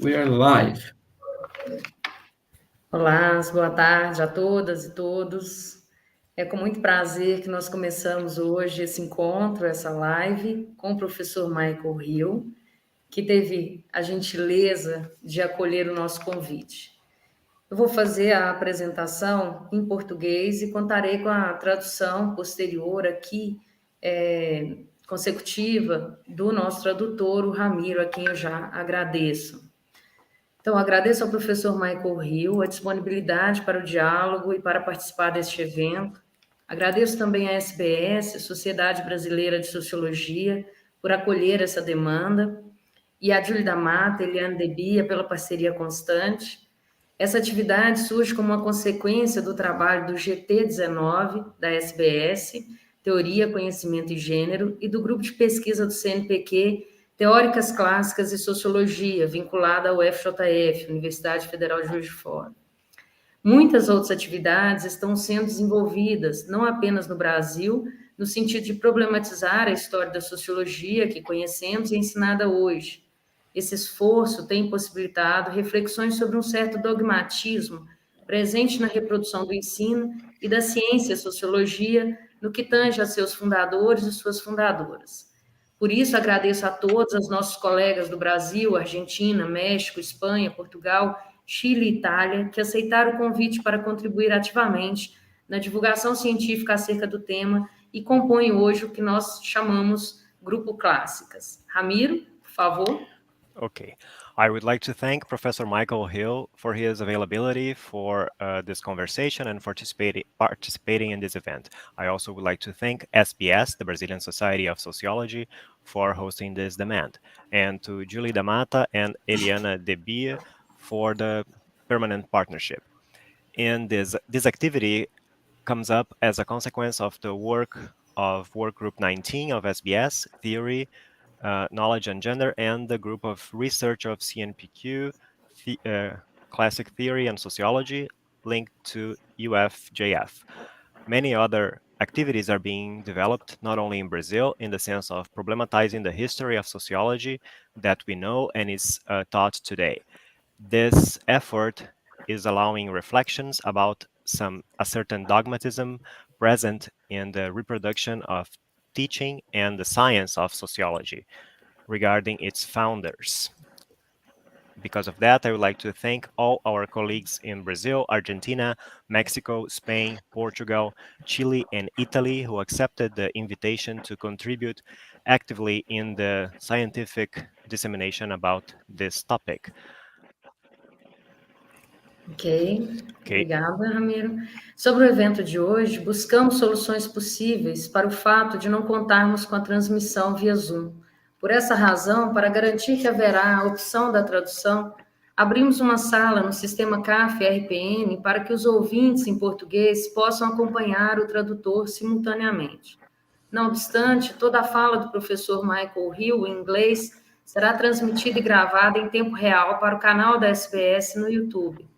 We are live. Olá, boa tarde a todas e todos. É com muito prazer que nós começamos hoje esse encontro, essa live, com o professor Michael Hill, que teve a gentileza de acolher o nosso convite. Eu vou fazer a apresentação em português e contarei com a tradução posterior aqui, consecutiva, do nosso tradutor, o Ramiro, a quem eu já agradeço. Então, agradeço ao professor Michael Hill a disponibilidade para o diálogo e para participar deste evento. Agradeço também à SBS, Sociedade Brasileira de Sociologia, por acolher essa demanda, e a Júlia da Mata, Eliane Debia, pela parceria constante. Essa atividade surge como uma consequência do trabalho do GT19, da SBS, Teoria, Conhecimento e Gênero, e do grupo de pesquisa do CNPq, Teóricas Clássicas e Sociologia, vinculada ao FJF, Universidade Federal de Juiz de Fora. Muitas outras atividades estão sendo desenvolvidas, não apenas no Brasil, no sentido de problematizar a história da sociologia que conhecemos e é ensinada hoje. Esse esforço tem possibilitado reflexões sobre um certo dogmatismo presente na reprodução do ensino e da ciência e sociologia no que tange a seus fundadores e suas fundadoras. Por isso, agradeço a todos os nossos colegas do Brasil, Argentina, México, Espanha, Portugal, Chile e Itália, que aceitaram o convite para contribuir ativamente na divulgação científica acerca do tema e compõem hoje o que nós chamamos Grupo Clássicas. Ramiro, por favor. Okay, I would like to thank Professor Michael Hill for his availability for this conversation and participating in this event. I also would like to thank SBS, the Brazilian Society of Sociology, for hosting this demand, and to Julie Damata and Eliana Debia for the permanent partnership. And this activity comes up as a consequence of the work of Work Group 19 of SBS, Theory, Knowledge and Gender, and the group of research of CNPq, Classic Theory and Sociology, linked to UFJF. Many other activities are being developed, not only in Brazil, in the sense of problematizing the history of sociology that we know and is taught today. This effort is allowing reflections about a certain dogmatism present in the reproduction of teaching and the science of sociology regarding its founders. Because of that, I would like to thank all our colleagues in Brazil, Argentina, Mexico, Spain, Portugal, Chile, and Italy who accepted the invitation to contribute actively in the scientific dissemination about this topic. Ok, obrigada, Ramiro. Sobre o evento de hoje, buscamos soluções possíveis para o fato de não contarmos com a transmissão via Zoom. Por essa razão, para garantir que haverá a opção da tradução, abrimos uma sala no sistema CAF-RPN para que os ouvintes em português possam acompanhar o tradutor simultaneamente. Não obstante, toda a fala do professor Michael Hill em inglês será transmitida e gravada em tempo real para o canal da SBS no YouTube.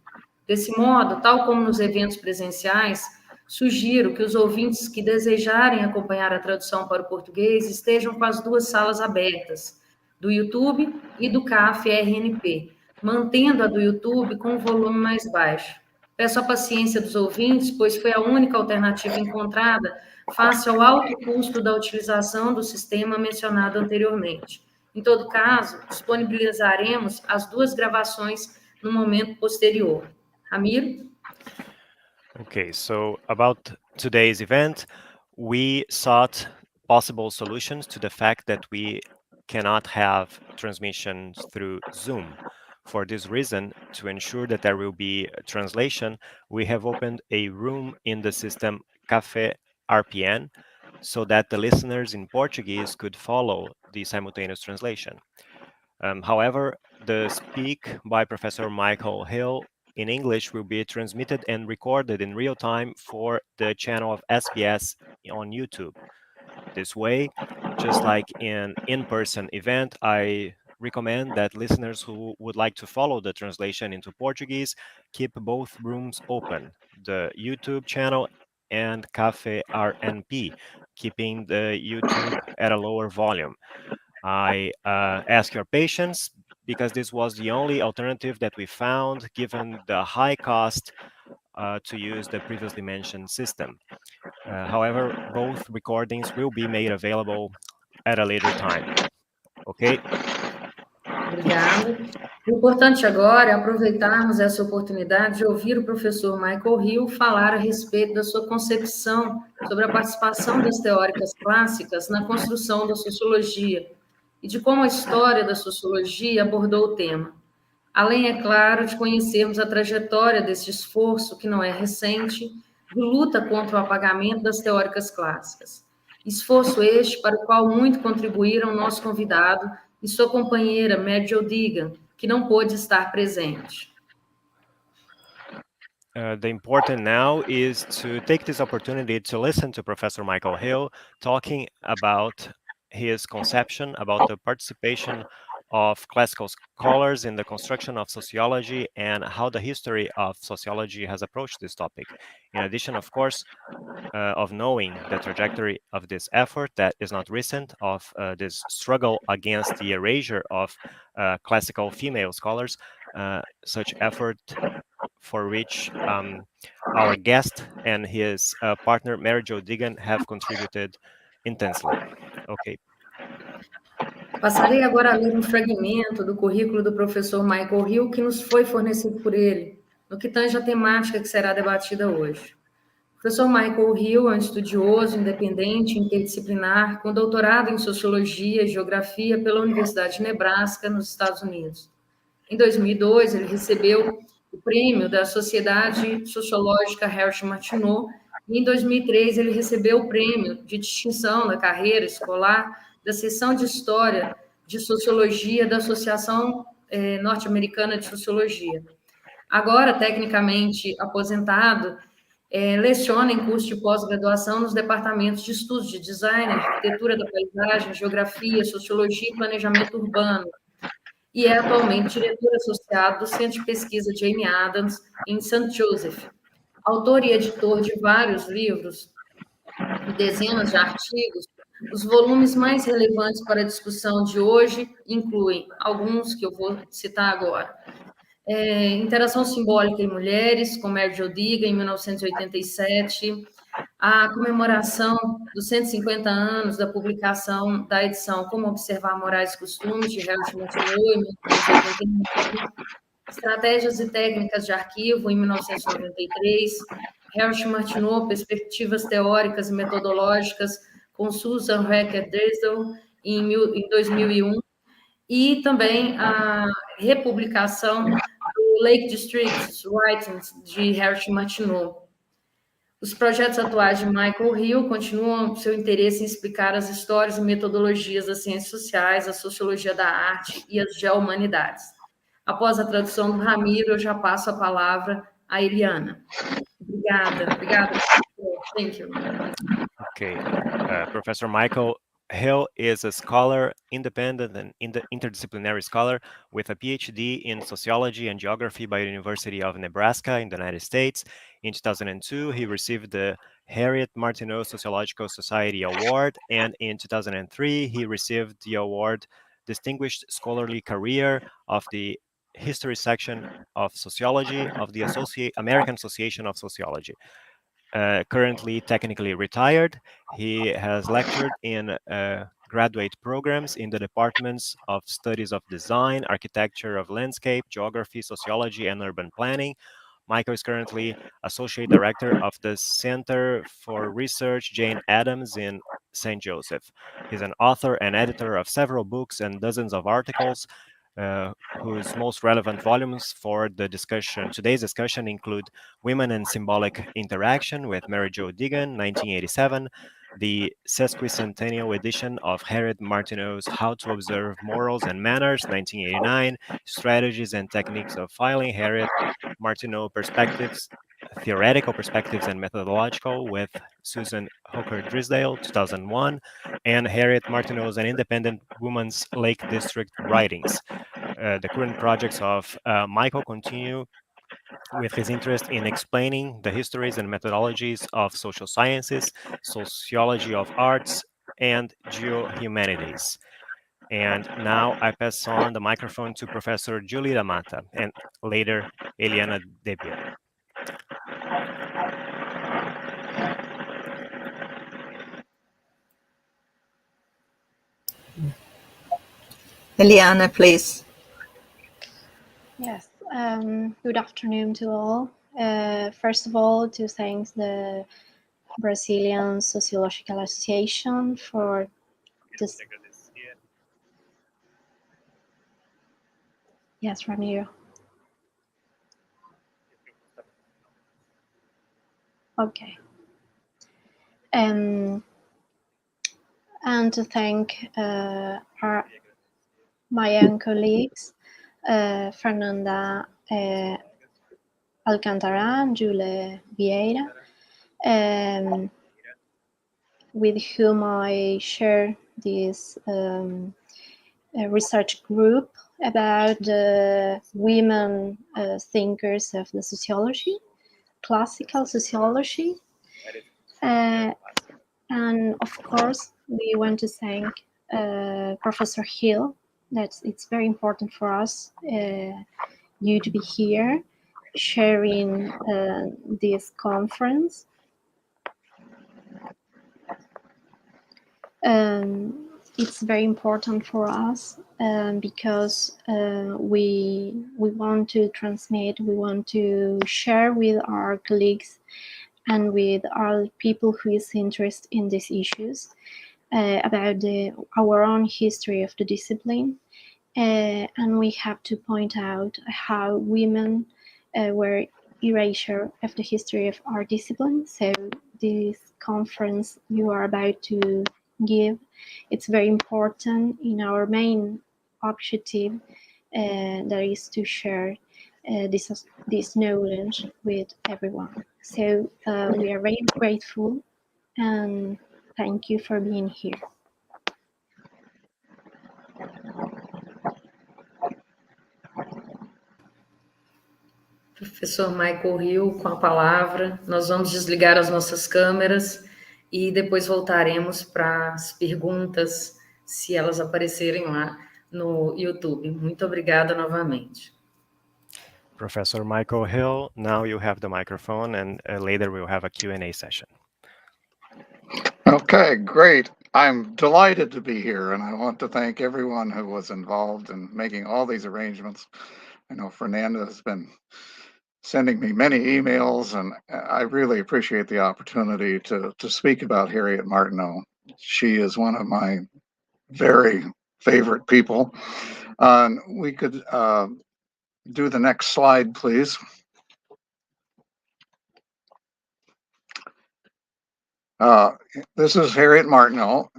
Desse modo, tal como nos eventos presenciais, sugiro que os ouvintes que desejarem acompanhar a tradução para o português estejam com as duas salas abertas, do YouTube e do CAF-RNP, mantendo a do YouTube com o volume mais baixo. Peço a paciência dos ouvintes, pois foi a única alternativa encontrada face ao alto custo da utilização do sistema mencionado anteriormente. Em todo caso, disponibilizaremos as duas gravações no momento posterior. Ramiro? Okay, so about today's event, we sought possible solutions to the fact that we cannot have transmissions through Zoom. For this reason, to ensure that there will be a translation, we have opened a room in the system Café RPN so that the listeners in Portuguese could follow the simultaneous translation. However, the speak by Professor Michael Hill in English will be transmitted and recorded in real time for the channel of SBS on YouTube. This way, just like in in-person event, I recommend that listeners who would like to follow the translation into Portuguese keep both rooms open, the YouTube channel and Cafe RNP, keeping the YouTube at a lower volume. I ask your patience because this was the only alternative that we found given the high cost to use the previously mentioned system. However, both recordings will be made available at a later time. Ok? Obrigada. O importante agora é aproveitarmos essa oportunidade de ouvir o professor Michael Hill falar a respeito da sua concepção sobre a participação das teóricas clássicas na construção da sociologia e de como a história da sociologia abordou o tema. Além, é claro, de conhecermos a trajetória desse esforço, que não é recente, de luta contra o apagamento das teóricas clássicas. Esforço este para o qual muito contribuíram nosso convidado e sua companheira, Martino Digan, que não pôde estar presente. The important now is to take this opportunity to listen to Professor Michael Hill talking about his conception about the participation of classical scholars in the construction of sociology and how the history of sociology has approached this topic. In addition, of course, of knowing the trajectory of this effort that is not recent, of this struggle against the erasure of classical female scholars, such effort for which our guest and his partner, Mary Jo Digan, have contributed intensely. Okay. Passarei agora a ler um fragmento do currículo do professor Michael Hill que nos foi fornecido por ele, no que tange a temática que será debatida hoje. O professor Michael Hill é um estudioso independente interdisciplinar com doutorado em Sociologia e Geografia pela Universidade de Nebraska, nos Estados Unidos. Em 2002, ele recebeu o prêmio da Sociedade Sociológica Harriet Martineau e em 2003 ele recebeu o prêmio de distinção da carreira escolar da seção de História de Sociologia da Associação Norte-Americana de Sociologia. Agora, tecnicamente aposentado, leciona em curso de pós-graduação nos departamentos de estudos de design, arquitetura da paisagem, geografia, sociologia e planejamento urbano, e é atualmente diretor associado do Centro de Pesquisa Jane Addams, em St. Joseph. Autor e editor de vários livros e dezenas de artigos, os volumes mais relevantes para a discussão de hoje incluem alguns que eu vou citar agora. Interação Simbólica em Mulheres, com Mary Jo Digan, em 1987, a comemoração dos 150 anos da publicação da edição Como Observar Morais e Costumes, de Harriet Martineau, em 1989, Estratégias e Técnicas de Arquivo, em 1993, Harriet Martineau, Perspectivas Teóricas e Metodológicas, com Susan Recker-Dresdel, em 2001, e também a republicação do Lake District Writings, de Harriet Martineau. Os projetos atuais de Michael Hill continuam seu interesse em explicar as histórias e metodologias das ciências sociais, a sociologia da arte e as geohumanidades. Após a tradução do Ramiro, eu já passo a palavra à Eliana. Obrigada. Thank you. Okay. Professor Michael Hill is a scholar, independent and interdisciplinary scholar with a PhD in sociology and geography by the University of Nebraska in the United States. In 2002, he received the Harriet Martineau Sociological Society Award, and in 2003, he received the award Distinguished Scholarly Career of the History Section of Sociology of the American Association of Sociology. Currently technically retired, he has lectured in graduate programs in the departments of Studies of Design, Architecture of Landscape, Geography, Sociology, and Urban Planning. Michael is currently Associate Director of the Center for Research Jane Addams in St. Joseph. He's an author and editor of several books and dozens of articles, whose most relevant volumes for today's discussion include Women and Symbolic Interaction with Mary Jo Digan, 1987, the sesquicentennial edition of Harriet Martineau's How to Observe Morals and Manners, 1989, Strategies and Techniques of Filing, Harriet Martineau Perspectives, Theoretical Perspectives and Methodological with Susan Hooker Drysdale, 2001, and Harriet Martineau's An Independent Woman's Lake District Writings. The current projects of Michael continue with his interest in explaining the histories and methodologies of social sciences, sociology of arts, and geohumanities. And now I pass on the microphone to Professor Julie Damata and later Eliana Debia. Eliana, please. Yes, good afternoon to all. First of all, to thank the Brazilian Sociological Association for this. Yes, Ramiro. Okay. And to thank my young colleagues, Fernanda Alcantara and Julie Vieira, with whom I share this research group about the women thinkers of the sociology, classical sociology. And of course, we want to thank Professor Hill. It's very important for us, you to be here, sharing this conference. It's very important for us because we want to transmit, we want to share with our colleagues and with all people who is interested in these issues about our own history of the discipline. And we have to point out how women were erasure of the history of our discipline. So this conference you are about to give, it's very important in our main objective, that is to share this knowledge with everyone. So we are very grateful and thank you for being here. Professor Michael Hill, com a palavra. Nós vamos desligar as nossas câmeras e depois voltaremos para as perguntas, se elas aparecerem lá no YouTube. Muito obrigada novamente. Professor Michael Hill, now you have the microphone, and later we'll have a Q&A session. Okay, great. I'm delighted to be here, and I want to thank everyone who was involved in making all these arrangements. I know Fernanda has been sending me many emails, and I really appreciate the opportunity to speak about Harriet Martineau. She is one of my very favorite people. We could do the next slide, please. This is Harriet Martineau,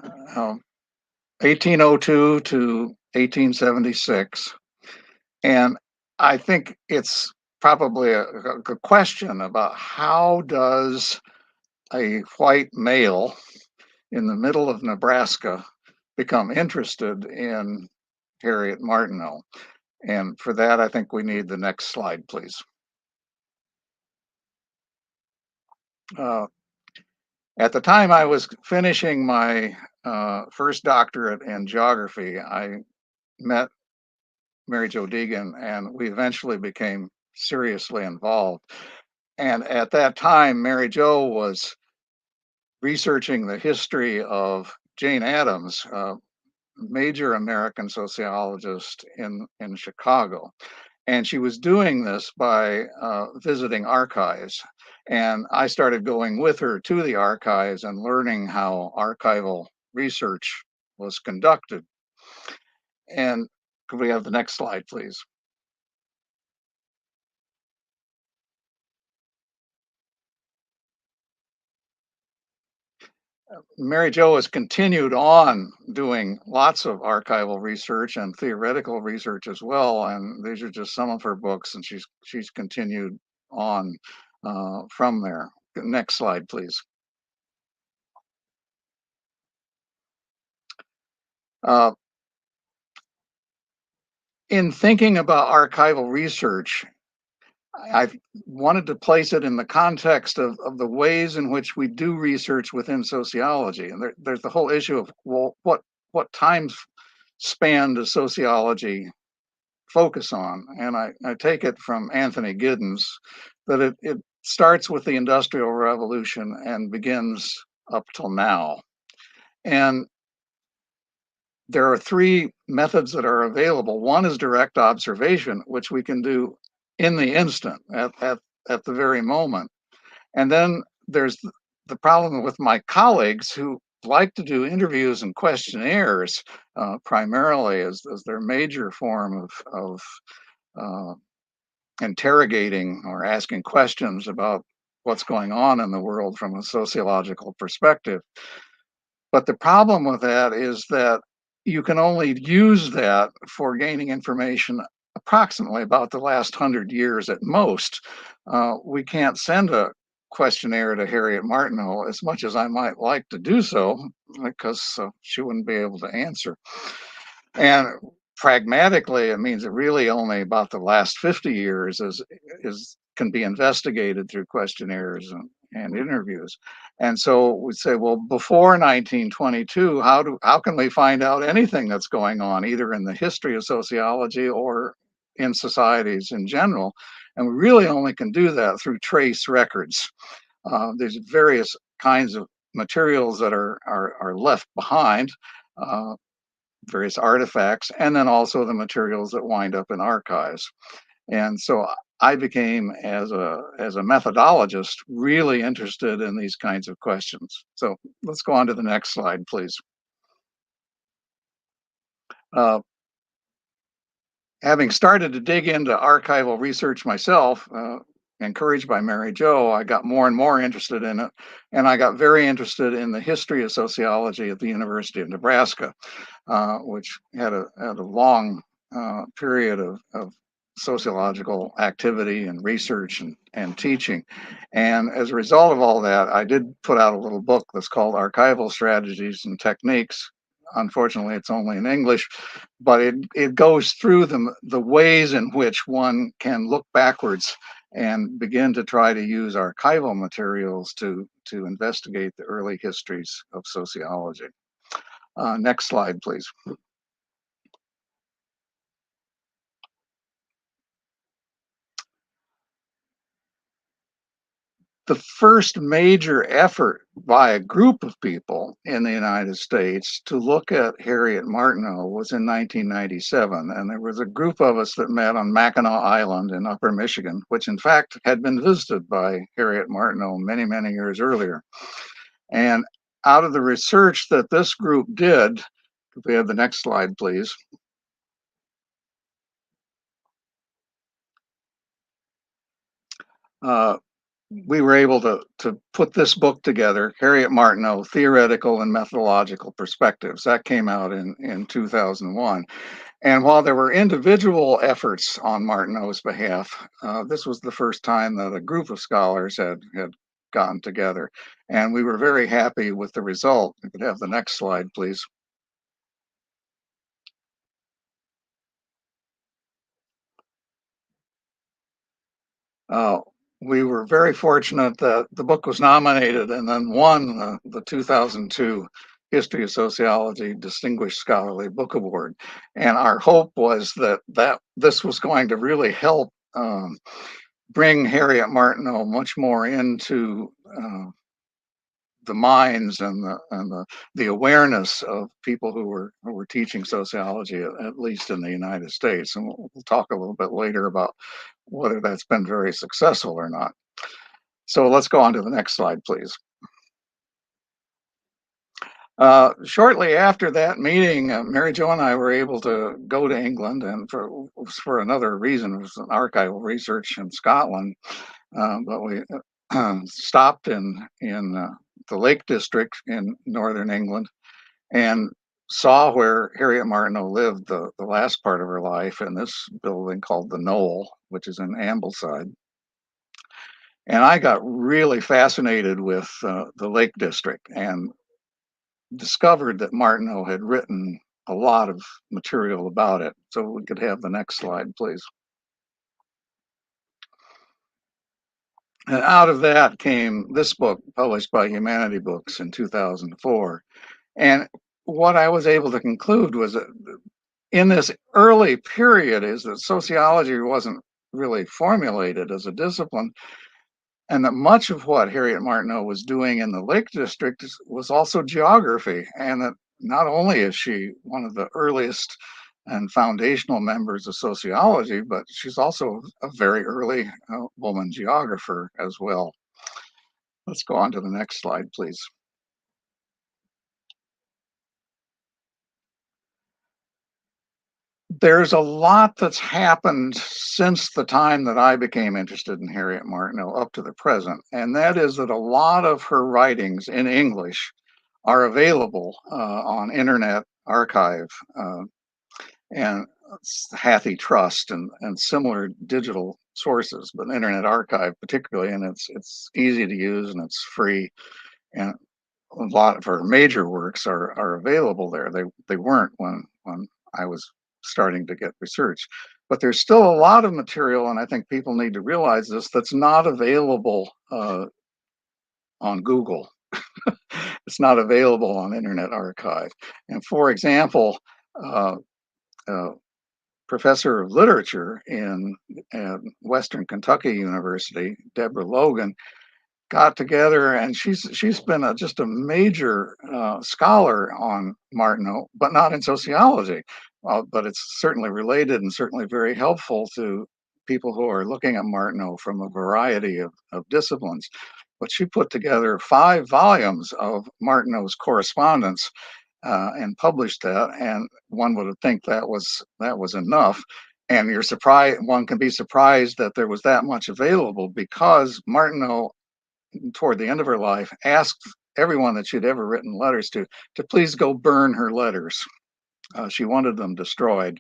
1802 to 1876. And I think it's probably a question about how does a white male in the middle of Nebraska become interested in Harriet Martineau. And for that, I think we need the next slide, please. At the time I was finishing my first doctorate in geography, I met Mary Jo Deegan, and we eventually became seriously involved. And at that time, Mary Jo was researching the history of Jane Addams, a major American sociologist in Chicago. And she was doing this by visiting archives. And I started going with her to the archives and learning how archival research was conducted. And could we have the next slide, please? Mary Jo has continued on doing lots of archival research and theoretical research as well, and these are just some of her books, and she's continued on from there. Next slide, please. In thinking about archival research, I wanted to place it in the context of the ways in which we do research within sociology. And there's the whole issue of, well, what time span does sociology focus on? And I take it from Anthony Giddens that it starts with the Industrial Revolution and begins up till now. And there are three methods that are available. One is direct observation, which we can do in the instant, at the very moment. And then there's the problem with my colleagues who like to do interviews and questionnaires primarily as their major form of interrogating or asking questions about what's going on in the world from a sociological perspective. But the problem with that is that you can only use that for gaining information approximately about the last 100 years at most. We can't send a questionnaire to Harriet Martineau as much as I might like to do so, because she wouldn't be able to answer. And pragmatically, it means that really only about the last 50 years can be investigated through questionnaires and interviews. And so we say, well, before 1922, how can we find out anything that's going on, either in the history of sociology or in societies in general? And we really only can do that through trace records. There's various kinds of materials that are left behind, various artifacts, and then also the materials that wind up in archives. And so I became, as a methodologist, really interested in these kinds of questions. So let's go on to the next slide, please. Having started to dig into archival research myself, encouraged by Mary Jo, I got more and more interested in it. And I got very interested in the history of sociology at the University of Nebraska, which had a long period of sociological activity and research and teaching. And as a result of all that, I did put out a little book that's called Archival Strategies and Techniques. Unfortunately, it's only in English, but it goes through the ways in which one can look backwards and begin to try to use archival materials to investigate the early histories of sociology. Next slide, please. The first major effort by a group of people in the United States to look at Harriet Martineau was in 1997. And there was a group of us that met on Mackinac Island in Upper Michigan, which in fact had been visited by Harriet Martineau many, many years earlier. And out of the research that this group did, if we have the next slide, please. We were able to put this book together, Harriet Martineau, Theoretical and Methodological Perspectives. That came out in 2001. And while there were individual efforts on Martineau's behalf, this was the first time that a group of scholars had gotten together. And we were very happy with the result. We could have the next slide, please. We were very fortunate that the book was nominated and then won the 2002 History of Sociology Distinguished Scholarly Book Award. And our hope was that this was going to really help bring Harriet Martineau much more into the minds and the awareness of people who were teaching sociology, at least in the United States. And we'll talk a little bit later about whether that's been very successful or not. So let's go on to the next slide, please. Shortly after that meeting, Mary Jo and I were able to go to England, and for another reason, it was an archival research in Scotland, but we stopped in the Lake District in northern England and saw where Harriet Martineau lived the last part of her life in this building called the Knoll, which is in Ambleside. And I got really fascinated with the Lake District and discovered that Martineau had written a lot of material about it. So we could have the next slide, please. And out of that came this book, published by Humanity Books in 2004. And what I was able to conclude was that in this early period is that sociology wasn't really formulated as a discipline, and that much of what Harriet Martineau was doing in the Lake District was also geography, and that not only is she one of the earliest and foundational members of sociology, but she's also a very early woman geographer as well. Let's go on to the next slide, please. There's a lot that's happened since the time that I became interested in Harriet Martineau up to the present, and that is that a lot of her writings in English are available on Internet Archive and Hasty Trust and similar digital sources, but Internet Archive particularly, and it's easy to use and it's free, and a lot of her major works are available there. They weren't when I was starting to get research, but there's still a lot of material, and I think people need to realize this, that's not available on Google. It's not available on Internet Archive. And for example, professor of literature in Western Kentucky University, Deborah Logan, got together, and she's been just a major scholar on Martineau, but not in sociology. But it's certainly related and certainly very helpful to people who are looking at Martineau from a variety of disciplines. But she put together 5 volumes of Martineau's correspondence and published that, and one would think that was enough. And you're surprised, one can be surprised that there was that much available, because Martineau, toward the end of her life, asked everyone that she'd ever written letters to please go burn her letters. She wanted them destroyed.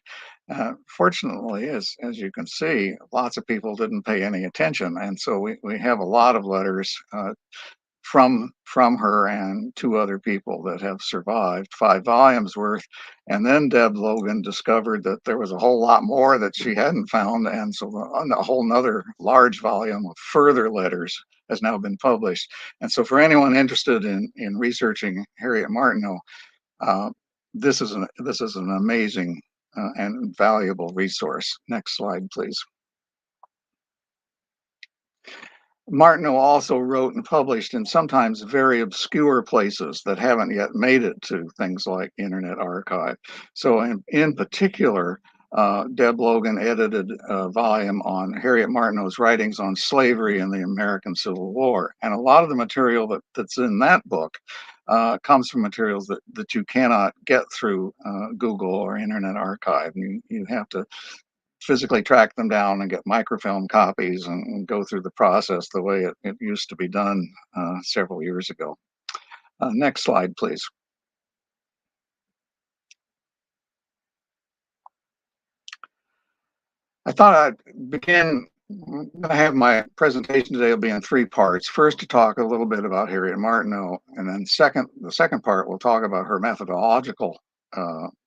Fortunately, as you can see, lots of people didn't pay any attention, and so we have a lot of letters from her and 2 other people that have survived, 5 volumes worth. And then Deb Logan discovered that there was a whole lot more that she hadn't found, and so a whole nother large volume of further letters has now been published. And so for anyone interested in researching Harriet Martineau, this is an amazing and valuable resource. Next slide, please. Martineau also wrote and published in sometimes very obscure places that haven't yet made it to things like Internet Archive. So in particular, Deb Logan edited a volume on Harriet Martineau's writings on slavery in the American Civil War. And a lot of the material that's in that book comes from materials that you cannot get through Google or Internet Archive. You have to physically track them down and get microfilm copies and go through the process the way it used to be done several years ago. Next slide, please. I thought I'd begin. I'm going to have my presentation today will be in 3 parts. First, to talk a little bit about Harriet Martineau, and then the second part we'll talk about her methodological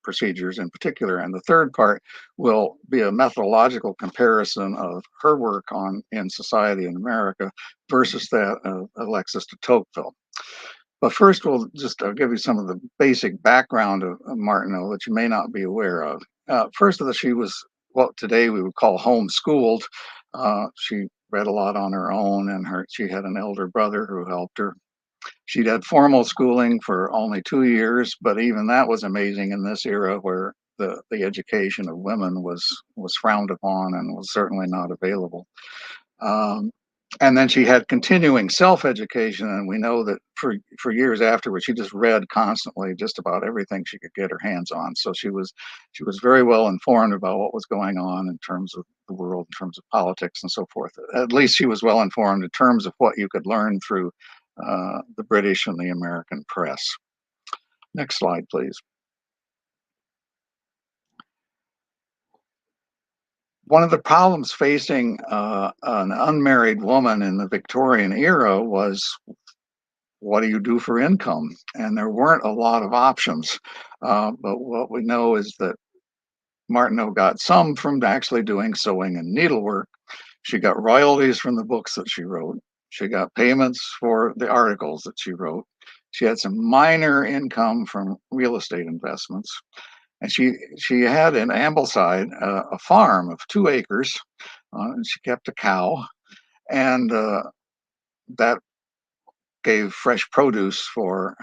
procedures in particular, and the third part will be a methodological comparison of her work in society in America versus that of Alexis de Tocqueville. But first, I'll give you some of the basic background of Martineau that you may not be aware of. First of all, she was what today we would call homeschooled. She read a lot on her own, and she had an elder brother who helped her. She'd had formal schooling for only 2 years, but even that was amazing in this era where the education of women was frowned upon and was certainly not available. And then she had continuing self-education, and we know that for years afterwards, she just read constantly just about everything she could get her hands on. So she was very well informed about what was going on in terms of the world, in terms of politics and so forth. At least she was well informed in terms of what you could learn through the British and the American press. Next slide, please. One of the problems facing an unmarried woman in the Victorian era was, what do you do for income? And there weren't a lot of options. But what we know is that Martineau got some from actually doing sewing and needlework. She got royalties from the books that she wrote. She got payments for the articles that she wrote. She had some minor income from real estate investments. And she had in Ambleside a farm of 2 acres. And she kept a cow. And that gave fresh produce for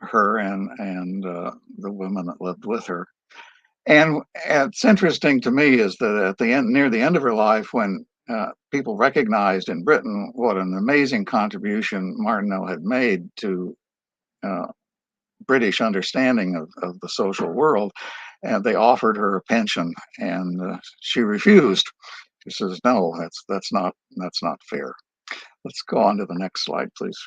her and the women that lived with her. And it's interesting to me is that at the end, near the end of her life, when people recognized in Britain what an amazing contribution Martineau had made to British understanding of the social world, and they offered her a pension, and she refused. She says, "No, that's not fair." Let's go on to the next slide, please.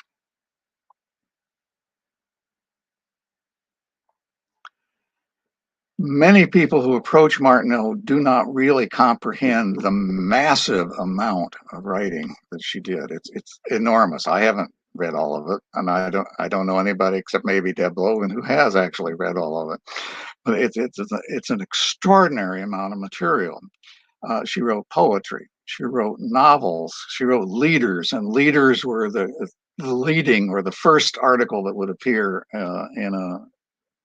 Many people who approach Martineau do not really comprehend the massive amount of writing that she did. It's enormous. I haven't read all of it, and I don't know anybody except maybe Deb Logan who has actually read all of it. But it's an extraordinary amount of material. She wrote poetry. She wrote novels. She wrote leaders, and leaders were the leading or the first article that would appear in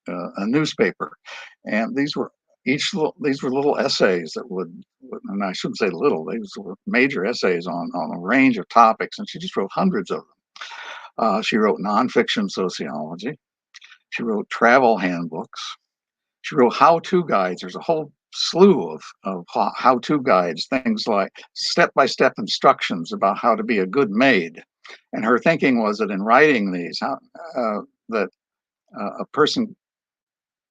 a newspaper, and these were little essays that would, and I shouldn't say little, these were major essays on a range of topics, and she just wrote hundreds of them. She wrote nonfiction sociology. She wrote travel handbooks. She wrote how-to guides. There's a whole slew of how-to guides, things like step-by-step instructions about how to be a good maid. And her thinking was that in writing these, that a person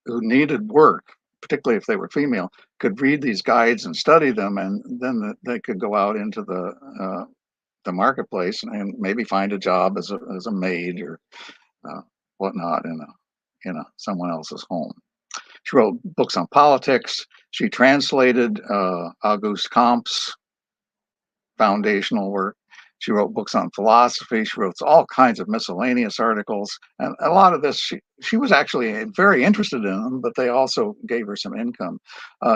who needed work, particularly if they were female, could read these guides and study them, and then they could go out into the marketplace and maybe find a job as a maid or whatnot in someone else's home. She wrote books on politics. She translated Auguste Comte's foundational work. She wrote books on philosophy. She wrote all kinds of miscellaneous articles. And a lot of this, she was actually very interested in them, but they also gave her some income.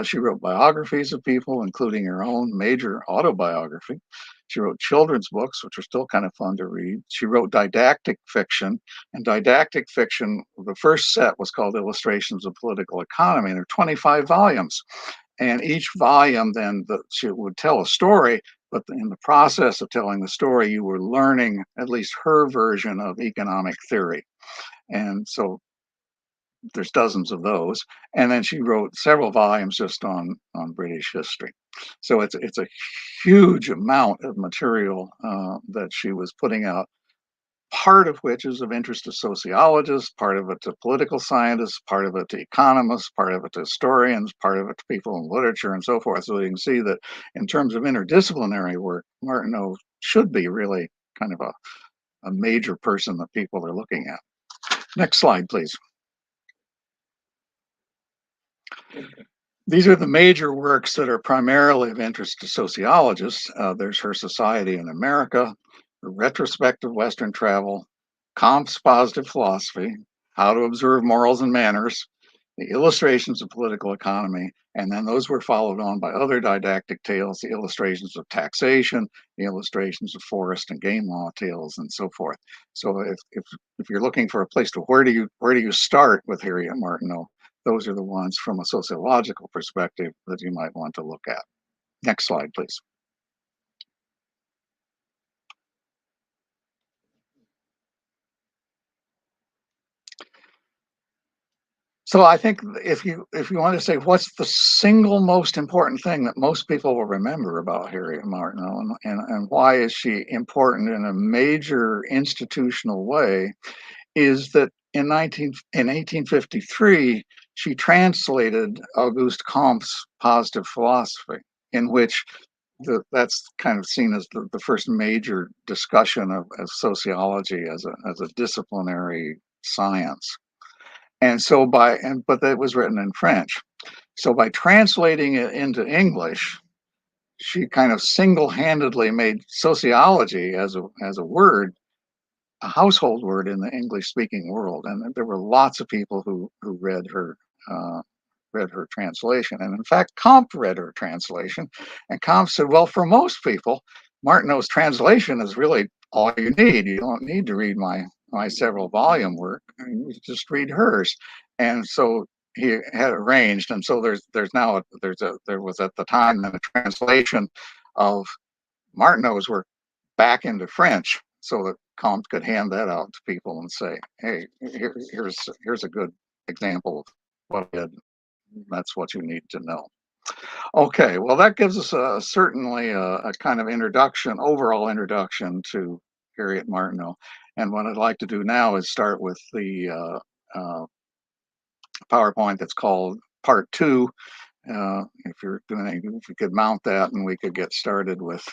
She wrote biographies of people, including her own major autobiography. She wrote children's books, which are still kind of fun to read. She wrote didactic fiction. And didactic fiction, the first set was called Illustrations of Political Economy. And there are 25 volumes. And each volume then she would tell a story, but in the process of telling the story, you were learning at least her version of economic theory. And so there's dozens of those. And then she wrote several volumes just on British history. So it's a huge amount of material that she was putting out, part of which is of interest to sociologists, part of it to political scientists, part of it to economists, part of it to historians, part of it to people in literature and so forth. So you can see that in terms of interdisciplinary work, Martineau should be really kind of a major person that people are looking at. Next slide, please. These are the major works that are primarily of interest to sociologists. There's Her Society in America, Retrospective Western Travel, Comte's Positive Philosophy, How to Observe Morals and Manners, the Illustrations of Political Economy, and then those were followed on by other didactic tales, the Illustrations of Taxation, the Illustrations of Forest and Game Law tales, and so forth. So if you're looking for a place to where do you start with Harriet Martineau, those are the ones from a sociological perspective that you might want to look at. Next slide, please. So I think if you want to say what's the single most important thing that most people will remember about Harriet Martineau and why is she important in a major institutional way, is that in 1853 she translated Auguste Comte's Positive Philosophy, in which that's kind of seen as the first major discussion of sociology as a disciplinary science. And so but it was written in French. So by translating it into English, she kind of single-handedly made sociology as a word, a household word in the English-speaking world. And there were lots of people who read her translation. And in fact, Comte read her translation, and Comte said, well, for most people, Martineau's translation is really all you need. You don't need to read my my several volume work, you just read hers. And so he had arranged, and so there was at the time then a translation of Martineau's work back into French, so that Comte could hand that out to people and say, "Hey, here's a good example of what I did. That's what you need to know." Okay, well, that gives us certainly a kind of introduction, overall introduction to Harriet Martineau. And what I'd like to do now is start with the PowerPoint that's called Part 2. If you're doing anything, if you could mount that and we could get started with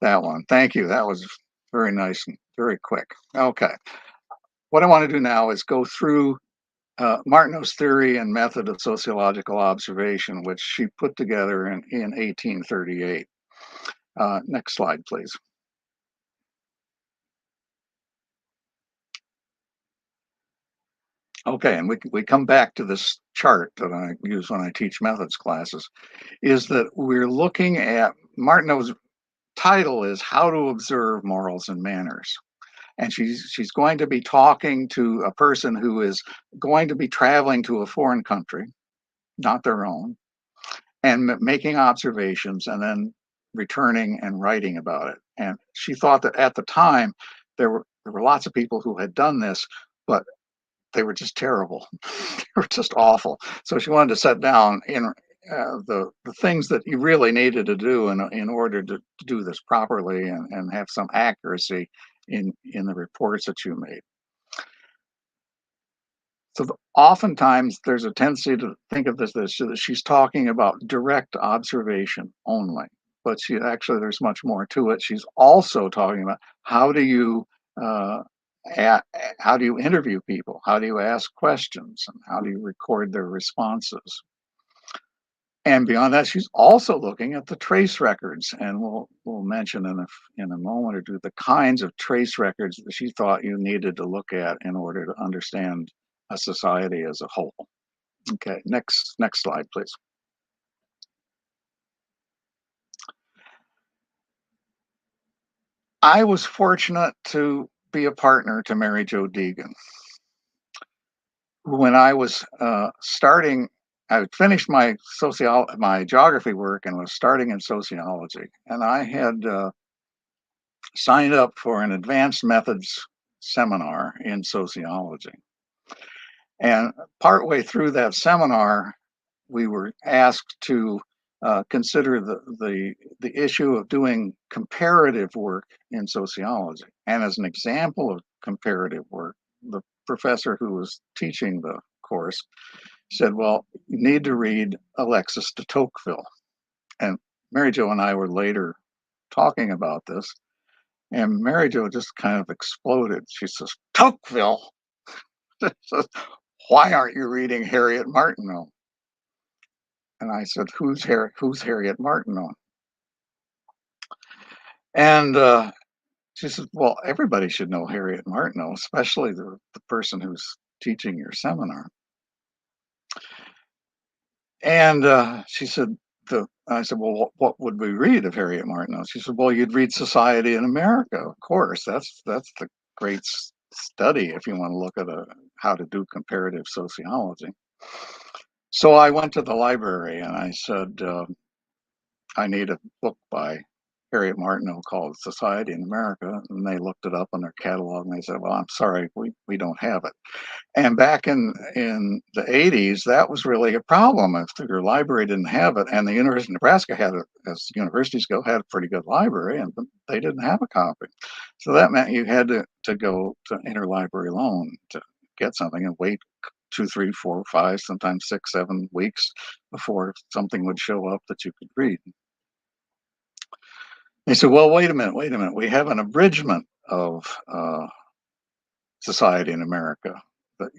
that one. Thank you. That was very nice and very quick. Okay. What I want to do now is go through Martineau's theory and method of sociological observation, which she put together in 1838. Next slide, please. Okay, and we come back to this chart that I use when I teach methods classes, is that we're looking at Martineau's title is How to Observe Morals and Manners. And she's going to be talking to a person who is going to be traveling to a foreign country, not their own, and making observations and then returning and writing about it. And she thought that at the time there were lots of people who had done this, but they were just terrible. They were just awful. So she wanted to set down in the things that you really needed to do in order to do this properly and have some accuracy in the reports that you made. So oftentimes there's a tendency to think of this that she's talking about direct observation only, but there's much more to it. She's also talking about how do you interview people, how do you ask questions, and how do you record their responses. And beyond that, she's also looking at the trace records, and we'll mention in a moment or two the kinds of trace records that she thought you needed to look at in order to understand a society as a whole. Okay, next slide, please. I was fortunate to be a partner to Mary Jo Deegan. When I was starting, I had finished my geography work and was starting in sociology, and I had signed up for an advanced methods seminar in sociology. And partway through that seminar, we were asked to consider the issue of doing comparative work in sociology. And as an example of comparative work, the professor who was teaching the course said, well, you need to read Alexis de Tocqueville. And Mary Jo and I were later talking about this, and Mary Jo just kind of exploded. She says, Tocqueville? Why aren't you reading Harriet Martineau? And I said, who's Harriet Martineau? And she said, well, everybody should know Harriet Martineau, especially the person who's teaching your seminar. And she said, I said, well, what would we read of Harriet Martineau? She said, well, you'd read Society in America, of course. That's the great study if you want to look at how to do comparative sociology. So I went to the library and I said, I need a book by Harriet Martineau called Society in America. And they looked it up in their catalog and they said, well, I'm sorry, we don't have it. And back in the 80s, that was really a problem if your library didn't have it. And the University of Nebraska had it, as universities go, had a pretty good library, and they didn't have a copy. So that meant you had to go to interlibrary loan to get something and wait 2, 3, 4, 5, sometimes 6, 7 weeks before something would show up that you could read. They said, well, wait a minute. We have an abridgment of Society in America. But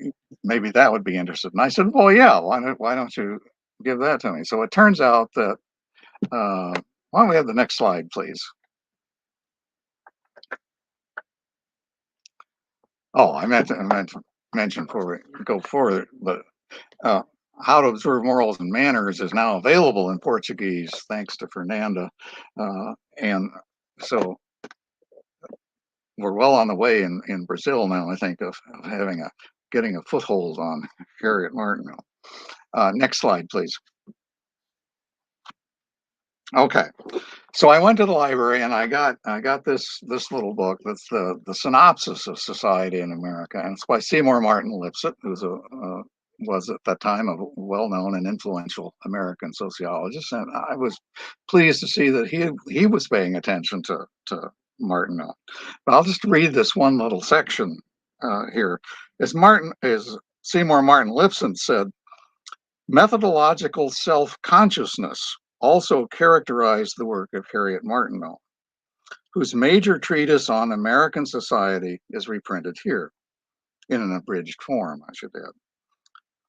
maybe that would be interesting. And I said, well, yeah, why don't you give that to me? So it turns out that, why don't we have the next slide, please? Oh, I meant to mention before we go forward, but How to Observe Morals and Manners is now available in Portuguese, thanks to Fernanda. And so we're well on the way in Brazil now, I think, of getting a foothold on Harriet Martineau. Next slide, please. Okay, so I went to the library and I got this little book that's the Synopsis of Society in America, and it's by Seymour Martin Lipset, who's was at that time a well-known and influential American sociologist, and I was pleased to see that he was paying attention to Martineau. But I'll just read this one little section here. As Seymour Martin Lipset said, methodological self-consciousness also characterized the work of Harriet Martineau, whose major treatise on American society is reprinted here in an abridged form, I should add.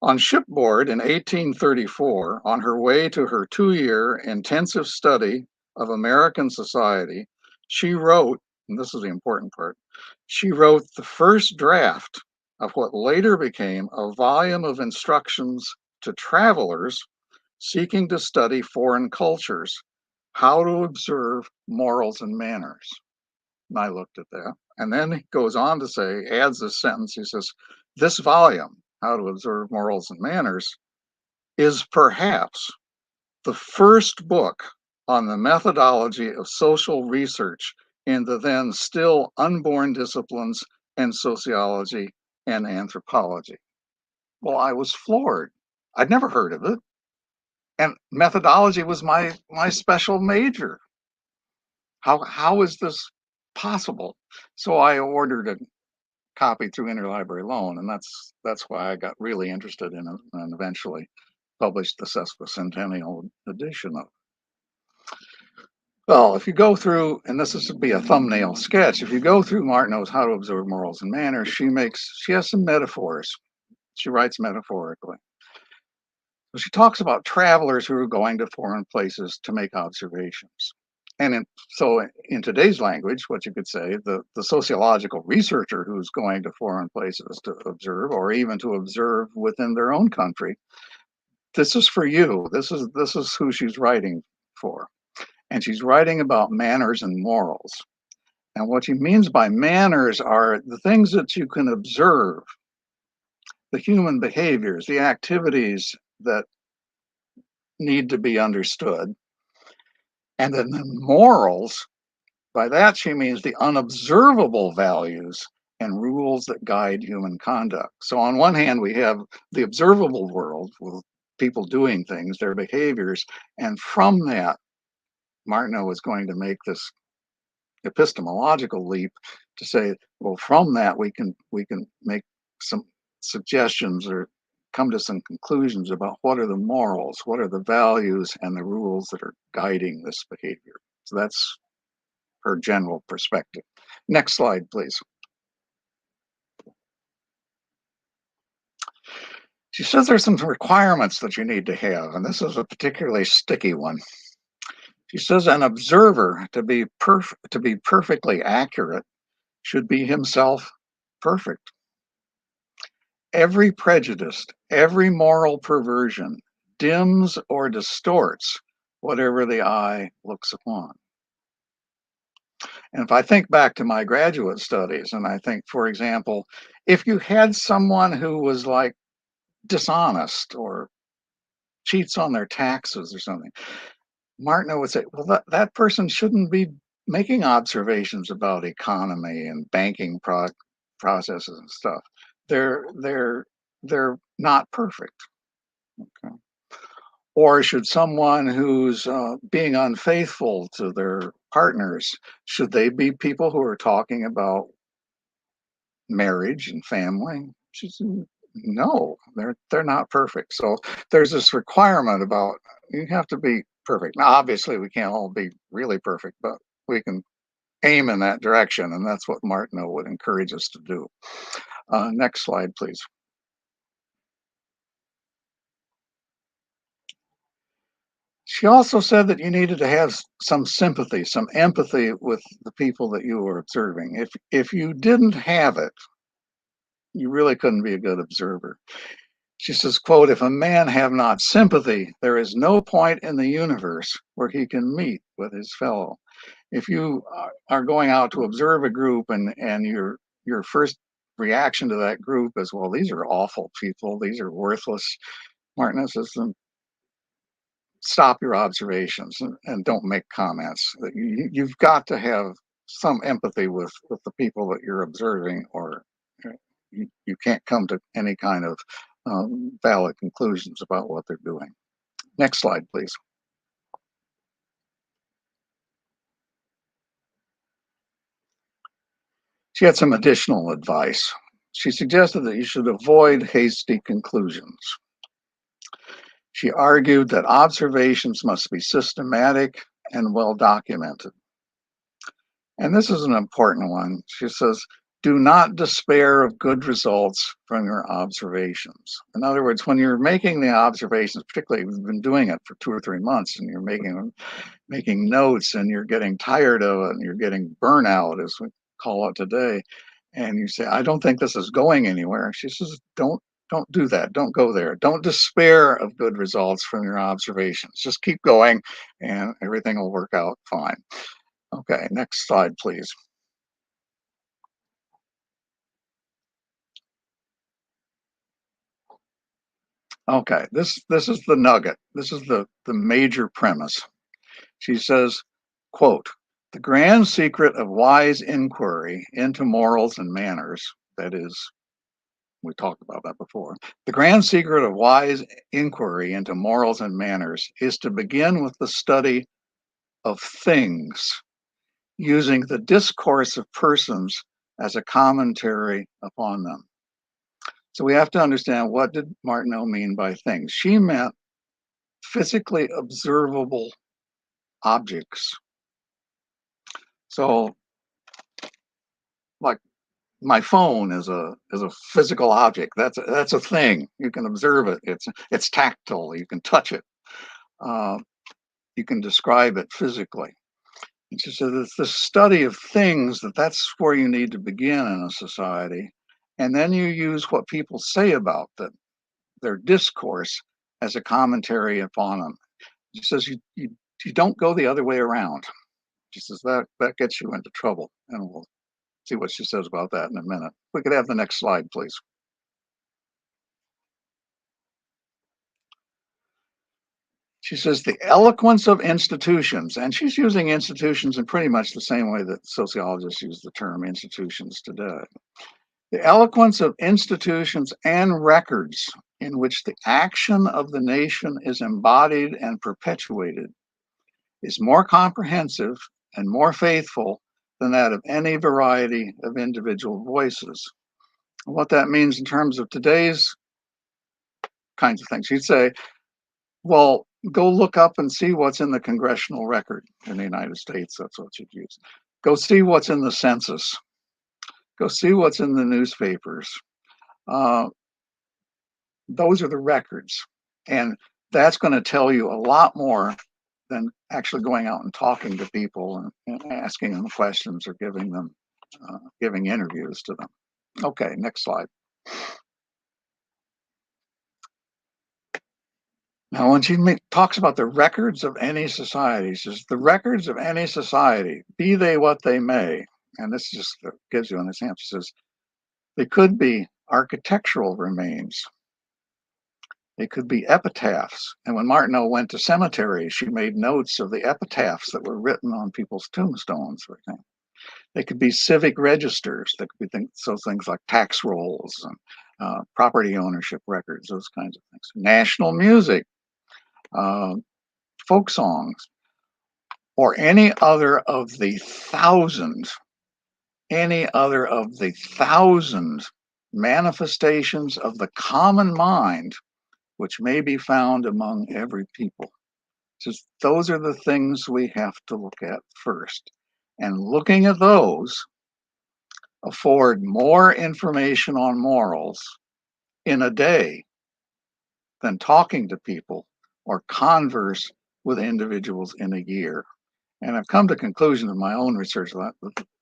On shipboard in 1834, on her way to her 2-year intensive study of American society, she wrote, and this is the important part, she wrote the first draft of what later became a volume of instructions to travelers seeking to study foreign cultures, how to observe morals and manners. And I looked at that. And then he goes on to say, adds this sentence, he says, this volume, How to Observe Morals and Manners, is perhaps the first book on the methodology of social research in the then still unborn disciplines and sociology and anthropology. Well, I was floored. I'd never heard of it. And methodology was my special major. How is this possible? So I ordered a copy through interlibrary loan, and that's why I got really interested in it and eventually published the sesquicentennial edition of it. Well, if you go through, and this would be a thumbnail sketch, if you go through Martineau's How to Observe Morals and Manners, she has some metaphors. She writes metaphorically. She talks about travelers who are going to foreign places to make observations. And so in today's language, what you could say, the sociological researcher who's going to foreign places to observe, or even to observe within their own country, this is for you. This is who she's writing for. And she's writing about manners and morals. And what she means by manners are the things that you can observe, the human behaviors, the activities that need to be understood. And then the morals, by that she means the unobservable values and rules that guide human conduct. So on one hand, we have the observable world with people doing things, their behaviors, and from that, Martineau is going to make this epistemological leap to say, well, from that we can make some suggestions or come to some conclusions about what are the morals, what are the values and the rules that are guiding this behavior. So that's her general perspective. Next slide, please. She says there's some requirements that you need to have, and this is a particularly sticky one. She says an observer to be perfectly accurate should be himself perfect. Every prejudice, every moral perversion dims or distorts whatever the eye looks upon. And if I think back to my graduate studies, and I think, for example, if you had someone who was like dishonest or cheats on their taxes or something, Martineau would say, well, that person shouldn't be making observations about economy and banking processes and stuff. They're not perfect. Okay. Or should someone who's being unfaithful to their partners, should they be people who are talking about marriage and family? She said, no, they're not perfect. So there's this requirement about you have to be perfect. Now, obviously, we can't all be really perfect, but we can aim in that direction, and that's what Martineau would encourage us to do. Next slide, please. She also said that you needed to have some sympathy, some empathy with the people that you were observing. If you didn't have it, you really couldn't be a good observer. She says, quote, if a man have not sympathy, there is no point in the universe where he can meet with his fellow. if you are going out to observe a group and your first reaction to that group is, well, these are awful people, these are worthless, Martineau says, stop your observations and don't make comments. You've got to have some empathy with the people that you're observing, or you can't come to any kind of valid conclusions about what they're doing. Next slide, please. She had some additional advice. She suggested that you should avoid hasty conclusions. She argued that observations must be systematic and well documented. And this is an important one. She says, do not despair of good results from your observations. In other words, when you're making the observations, particularly if you've been doing it for 2 or 3 months and you're making notes and you're getting tired of it and you're getting burnout, as we call it today, and you say, I don't think this is going anywhere. She says, don't do that. Don't go there. Don't despair of good results from your observations. Just keep going and everything will work out fine. Okay, next slide, please. Okay, this is the nugget. This is the major premise. She says, quote, the grand secret of wise inquiry into morals and manners, that is, we talked about that before. The grand secret of wise inquiry into morals and manners is to begin with the study of things, using the discourse of persons as a commentary upon them. So we have to understand, what did Martineau mean by things? She meant physically observable objects. So, like, my phone is a physical object. That's a thing. You can observe it. It's tactile. You can touch it. You can describe it physically. And she said it's the study of things that's where you need to begin in a society, and then you use what people say about them, their discourse, as a commentary upon them. She says you don't go the other way around. She says that gets you into trouble, and we'll see what she says about that in a minute. We could have the next slide, please. She says the eloquence of institutions, and she's using institutions in pretty much the same way that sociologists use the term institutions today. The eloquence of institutions and records in which the action of the nation is embodied and perpetuated is more comprehensive and more faithful than that of any variety of individual voices. What that means in terms of today's kinds of things, you'd say, well, go look up and see what's in the congressional record in the United States. That's what you'd use. Go see what's in the census. Go see what's in the newspapers. Those are the records. And that's going to tell you a lot more than actually going out and talking to people and asking them questions or giving interviews to them. Okay, next slide. Now, when she talks about the records of any society, she says, the records of any society, be they what they may, and this just gives you an example. She says, they could be architectural remains. They could be epitaphs. And when Martineau went to cemeteries, she made notes of the epitaphs that were written on people's tombstones, for example. They could be civic registers. They could be things like tax rolls and property ownership records, those kinds of things. National music. Folk songs, or any other of the thousand manifestations of the common mind which may be found among every people. So those are the things we have to look at first. And looking at those afford more information on morals in a day than talking to people or converse with individuals in a year. And I've come to the conclusion in my own research that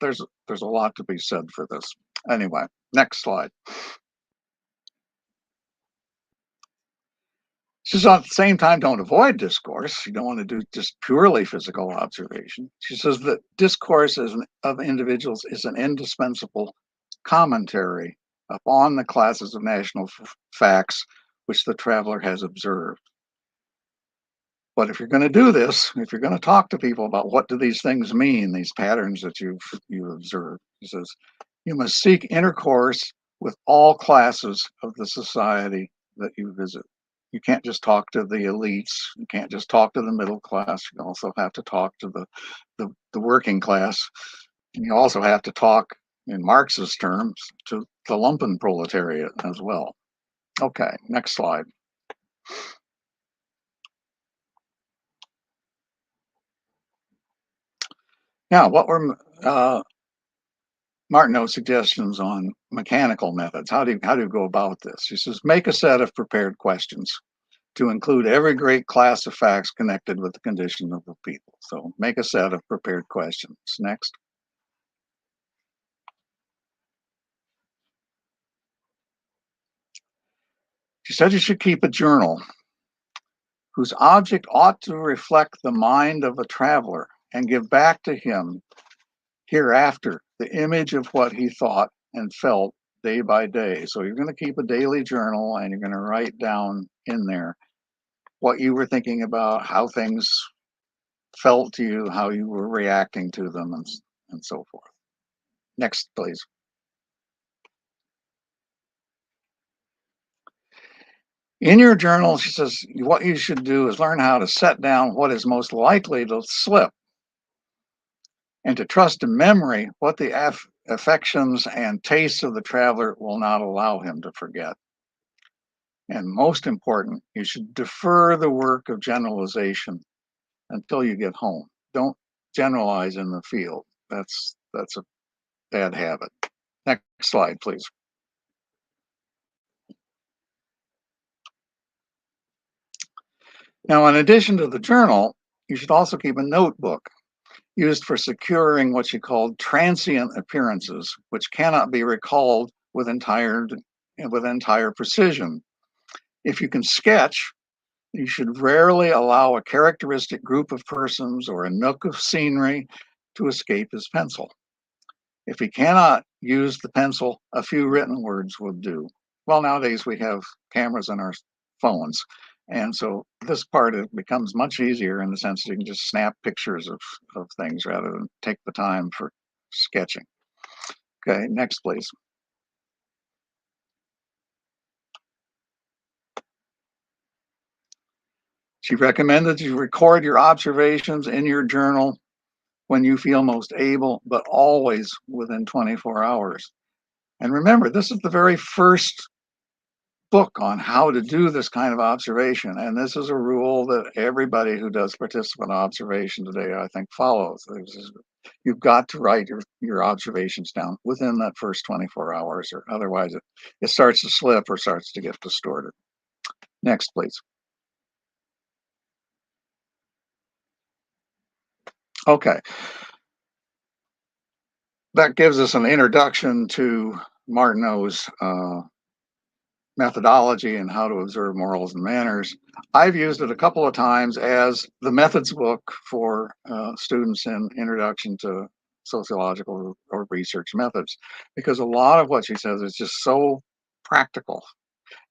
there's a lot to be said for this. Anyway, next slide. She says, at the same time, don't avoid discourse. You don't want to do just purely physical observation. She says that discourse of individuals is an indispensable commentary upon the classes of national facts which the traveler has observed. But if you're going to do this, if you're going to talk to people about what do these things mean, these patterns that you've observed, he says, you must seek intercourse with all classes of the society that you visit. You can't just talk to the elites. You can't just talk to the middle class. You also have to talk to the working class. And you also have to talk, in Marxist terms, to the lumpen proletariat as well. Okay, next slide. Now, what were Martineau's suggestions on mechanical methods? How do you go about this? He says, make a set of prepared questions to include every great class of facts connected with the condition of the people. So make a set of prepared questions. Next. She said you should keep a journal whose object ought to reflect the mind of a traveler and give back to him hereafter the image of what he thought and felt day by day. So you're going to keep a daily journal and you're going to write down in there what you were thinking about, how things felt to you, how you were reacting to them, and so forth. Next, please. In your journal, she says, what you should do is learn how to set down what is most likely to slip and to trust to memory what the affections and tastes of the traveler will not allow him to forget. And most important, you should defer the work of generalization until you get home. Don't generalize in the field. That's a bad habit. Next slide, please. Now, in addition to the journal, you should also keep a notebook used for securing what she called transient appearances, which cannot be recalled with entire precision. If you can sketch, you should rarely allow a characteristic group of persons or a nook of scenery to escape his pencil. If he cannot use the pencil, a few written words will do. Well, nowadays we have cameras on our phones, and so this part it becomes much easier in the sense that you can just snap pictures of things rather than take the time for sketching. Okay, next, please. She recommended you record your observations in your journal when you feel most able, but always within 24 hours. And remember, this is the very first book on how to do this kind of observation. And this is a rule that everybody who does participant observation today, I think, follows. You've got to write your observations down within that first 24 hours, or otherwise it starts to slip or starts to get distorted. Next, please. Okay. That gives us an introduction to Martineau's methodology and how to observe morals and manners. I've used it a couple of times as the methods book for students in Introduction to Sociological or Research Methods, because a lot of what she says is just so practical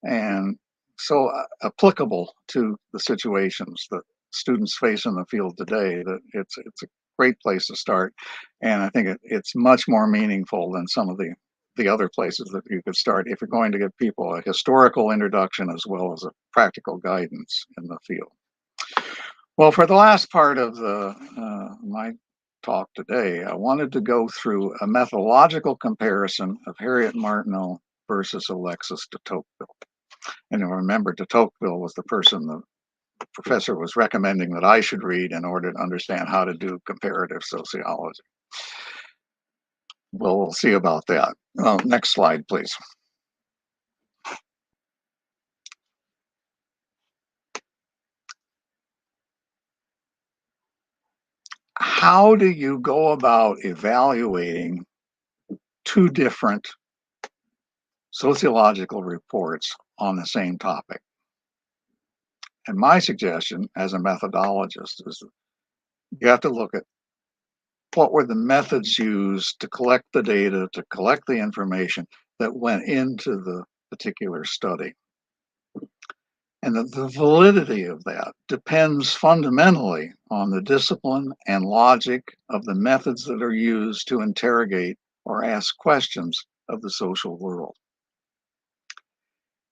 and so applicable to the situations that students face in the field today that it's a great place to start. And I think it's much more meaningful than some of the other places that you could start if you're going to give people a historical introduction as well as a practical guidance in the field. Well, for the last part of my talk today, I wanted to go through a methodological comparison of Harriet Martineau versus Alexis de Tocqueville. And remember, de Tocqueville was the person the professor was recommending that I should read in order to understand how to do comparative sociology. Well, we'll see about that. Next slide, please. How do you go about evaluating two different sociological reports on the same topic? And my suggestion as a methodologist is you have to look at what were the methods used to collect the data, to collect the information that went into the particular study. And the validity of that depends fundamentally on the discipline and logic of the methods that are used to interrogate or ask questions of the social world.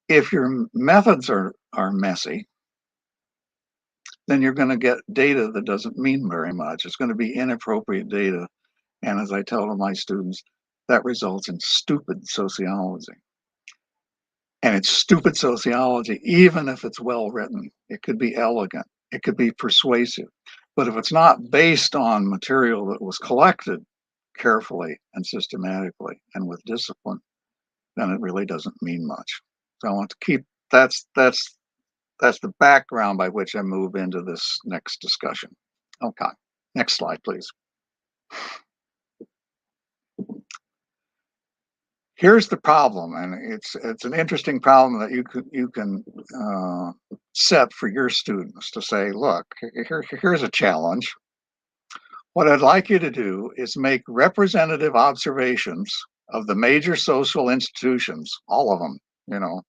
If your methods are messy, then you're going to get data that doesn't mean very much. It's going to be inappropriate data. And as I tell my students, that results in stupid sociology. And it's stupid sociology, even if it's well written. It could be elegant, it could be persuasive. But if it's not based on material that was collected carefully and systematically and with discipline, then it really doesn't mean much. So I want to keep that's the background by which I move into this next discussion. Okay, next slide, please. Here's the problem, and it's an interesting problem that you can set for your students to say, look, here's a challenge. What I'd like you to do is make representative observations of the major social institutions, all of them, you know,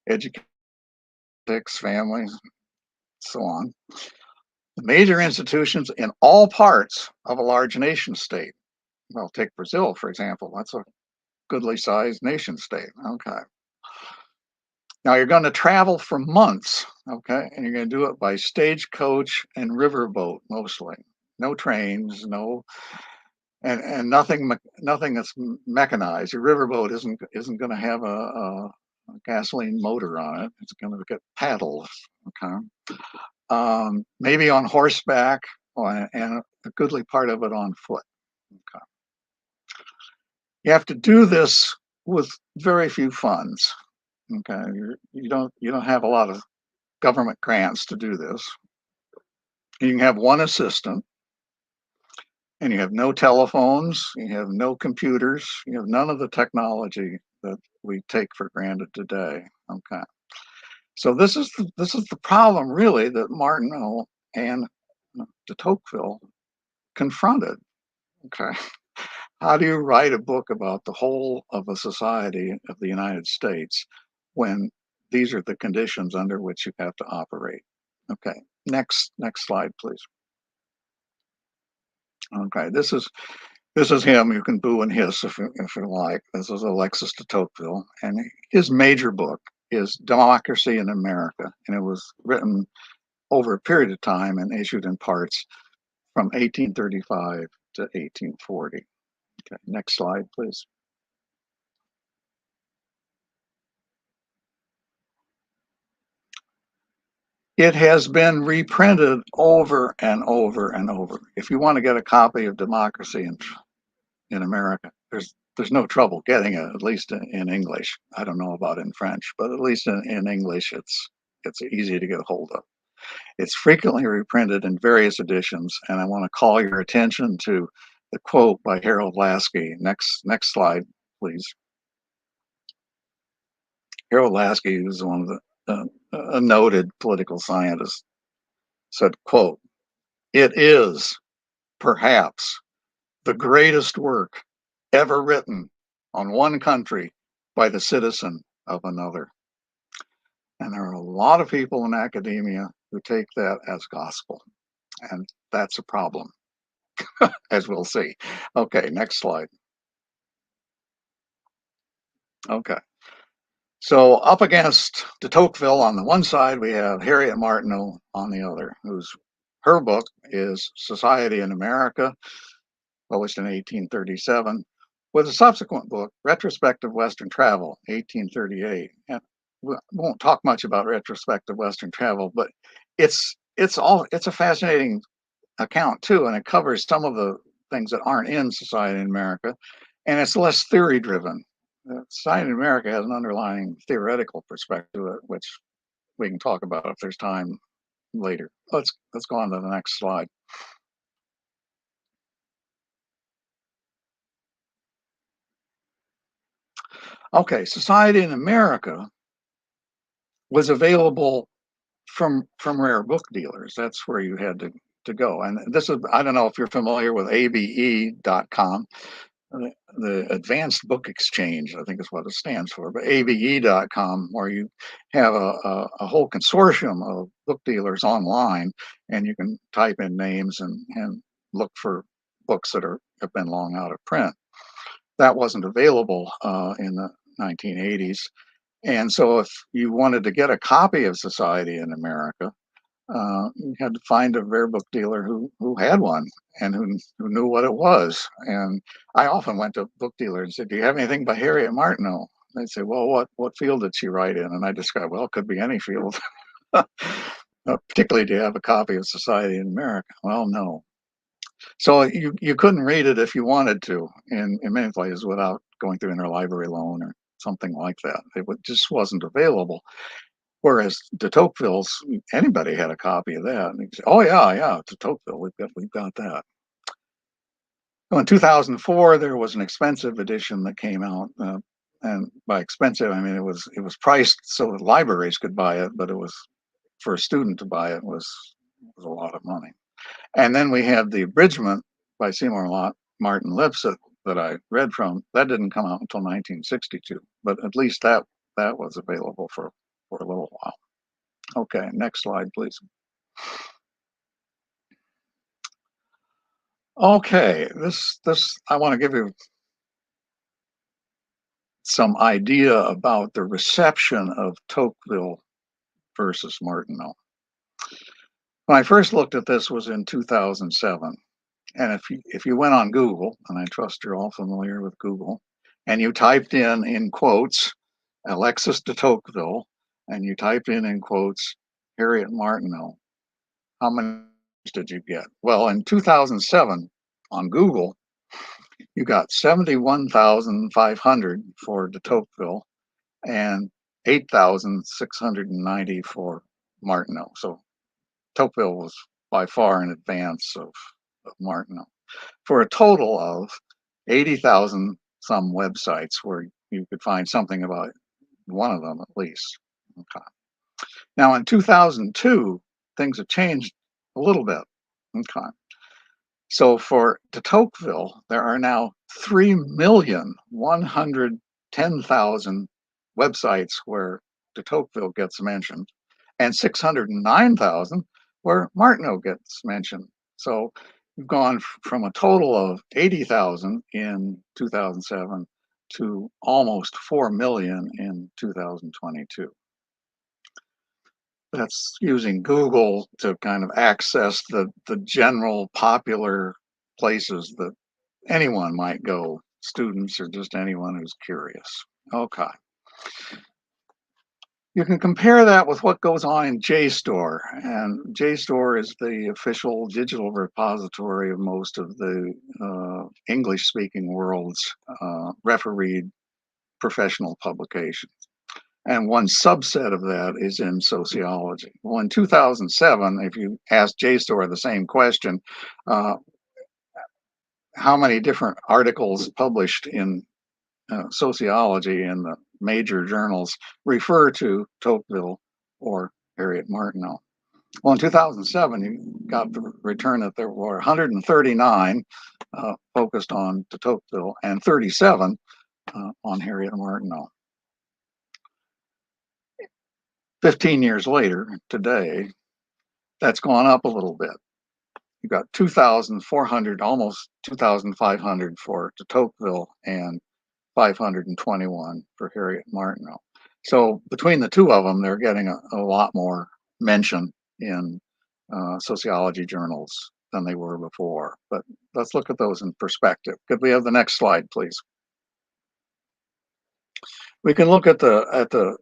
education, families, so on. The major institutions in all parts of a large nation state. Well, take Brazil, for example. That's a goodly sized nation state. Okay. Now you're going to travel for months, okay, and you're going to do it by stagecoach and riverboat mostly. No trains, no, and nothing that's mechanized. Your riverboat isn't going to have a gasoline motor on it. It's going to get paddles, okay. Maybe on horseback, and a goodly part of it on foot. Okay. You have to do this with very few funds. Okay, you don't have a lot of government grants to do this. You can have one assistant, and you have no telephones, you have no computers, you have none of the technology that we take for granted today. Okay, so this is the problem really that Martineau and de Tocqueville confronted. Okay, how do you write a book about the whole of a society of the United States when these are the conditions under which you have to operate? Okay, next slide, please. Okay, this is him. You can boo and hiss if you like. This is Alexis de Tocqueville, and his major book is Democracy in America, and it was written over a period of time and issued in parts from 1835 to 1840. Okay, next slide, please. It has been reprinted over and over and over. If you want to get a copy of Democracy in America, there's no trouble getting it, at least in English. I don't know about in French, but at least in English, it's easy to get a hold of. It's frequently reprinted in various editions, and I want to call your attention to the quote by Harold Lasky. Next slide, please. Harold Lasky, who's one of a noted political scientist, said, quote, "It is perhaps the greatest work ever written on one country by the citizen of another." And there are a lot of people in academia who take that as gospel, and that's a problem, as we'll see. Okay, next slide. Okay. So up against de Tocqueville on the one side, we have Harriet Martineau on the other, her book is Society in America, published in 1837, with a subsequent book, Retrospective Western Travel, 1838. And we won't talk much about retrospective Western travel, but it's a fascinating account too, and it covers some of the things that aren't in Society in America, and it's less theory driven. Society in America has an underlying theoretical perspective to it, which we can talk about if there's time later. Let's go on to the next slide. Okay, Society in America was available from rare book dealers. That's where you had to go. And this is, I don't know if you're familiar with ABE.com. The Advanced Book Exchange, I think is what it stands for, but ABE.com, where you have a whole consortium of book dealers online, and you can type in names and look for books that have been long out of print. That wasn't available in the 1980s. And so if you wanted to get a copy of Society in America, you had to find a rare book dealer who had one and who knew what it was. And I often went to a book dealer and said, "Do you have anything by Harriet Martineau?" They'd say, "Well, what field did she write in?" And I described, "Well, it could be any field." Particularly, do you have a copy of Society in America? Well, no. So you couldn't read it if you wanted to in many places without going through interlibrary loan or something like that. Just wasn't available. Whereas de Tocqueville's, anybody had a copy of that. And say, "Oh yeah, de Tocqueville, we've got that." Well, in 2004, there was an expensive edition that came out, and by expensive, I mean it was priced so that libraries could buy it, but it was for a student to buy it was a lot of money. And then we had the abridgment by Seymour Martin Lipset that I read from. That didn't come out until 1962, but at least that was available for a little while. Okay, next slide, please. Okay, this I want to give you some idea about the reception of Tocqueville versus Martineau. When I first looked at this was in 2007, and if you went on Google, and I trust you're all familiar with Google, and you typed in quotes Alexis de Tocqueville, and you typed in quotes Harriet Martineau, how many did you get? Well, in 2007 on Google, you got 71,500 for de Tocqueville and 8,690 for Martineau. So Tocqueville was by far in advance of Martineau, for a total of 80,000 some websites where you could find something about one of them at least. Okay. Now in 2002, things have changed a little bit. Okay. So for de Tocqueville, there are now 3,110,000 websites where de Tocqueville gets mentioned, and 609,000 where Martineau gets mentioned. So we've gone from a total of 80,000 in 2007 to almost 4 million in 2022. That's using Google to kind of access the general popular places that anyone might go, students or just anyone who's curious. Okay. You can compare that with what goes on in JSTOR, and JSTOR is the official digital repository of most of the English-speaking world's refereed professional publications. And one subset of that is in sociology. Well, in 2007, if you asked JSTOR the same question, how many different articles published in sociology in the major journals refer to Tocqueville or Harriet Martineau? Well, in 2007, you got the return that there were 139 focused on de Tocqueville and 37 on Harriet Martineau. 15 years later, today, that's gone up a little bit. You got 2,400, almost 2,500 for de Tocqueville and 521 for Harriet Martineau. So between the two of them, they're getting a lot more mention in sociology journals than they were before. But let's look at those in perspective. Could we have the next slide, please? We can look at the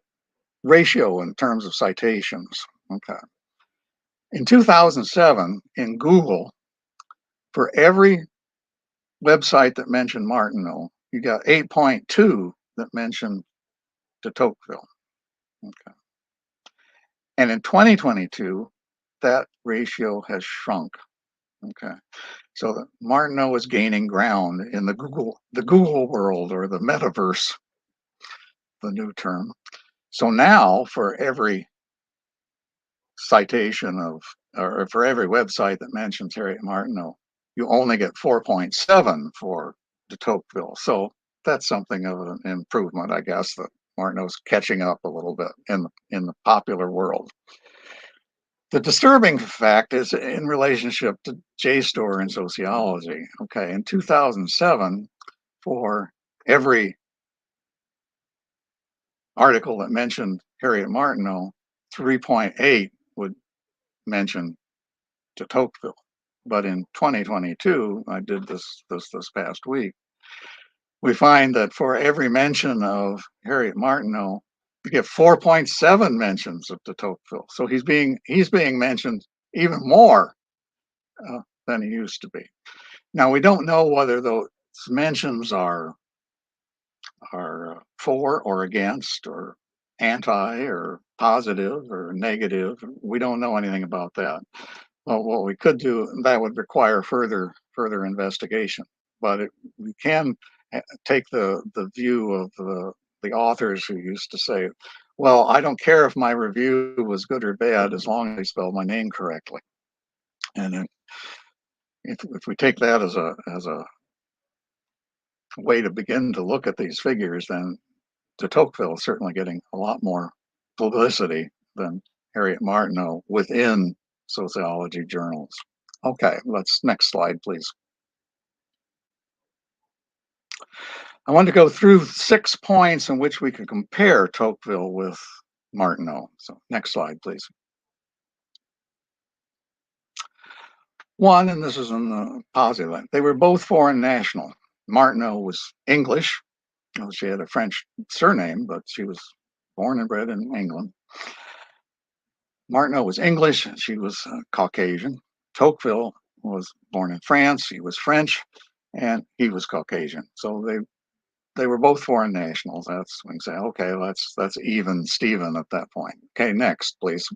ratio in terms of citations. Okay. In 2007, in Google, for every website that mentioned Martineau, you got 8.2 that mentioned de Tocqueville. Okay. And in 2022, that ratio has shrunk. Okay. So that Martineau is gaining ground in the Google world, or the metaverse, the new term. So now for every citation of, or for every website that mentions Harriet Martineau, you only get 4.7 for de Tocqueville. So that's something of an improvement, I guess, that Martineau's catching up a little bit in the popular world. The disturbing fact is in relationship to JSTOR in sociology. Okay, in 2007, for every article that mentioned Harriet Martineau, 3.8 would mention de Tocqueville. But in 2022, I did this past week, we find that for every mention of Harriet Martineau, you get 4.7 mentions of de Tocqueville. So he's being mentioned even more than he used to be. Now, we don't know whether those mentions are for or against or anti or positive or negative. We don't know anything about that. Well, what we could do, that would require further investigation. But we can take the view of the authors who used to say, well, I don't care if my review was good or bad as long as they spelled my name correctly. And if we take that as a way to begin to look at these figures, then de Tocqueville is certainly getting a lot more publicity than Harriet Martineau within sociology journals. Okay, next slide, please. I want to go through 6 points in which we can compare Tocqueville with Martineau. So next slide, please. One, and this is in the positive, they were both foreign national. Martineau was English. Well, she had a French surname, but she was born and bred in England. Martineau was English. She was Caucasian. Tocqueville was born in France. He was French, and he was Caucasian. So they were both foreign nationals. That's we can say, okay, that's even Steven at that point. Okay, next, please.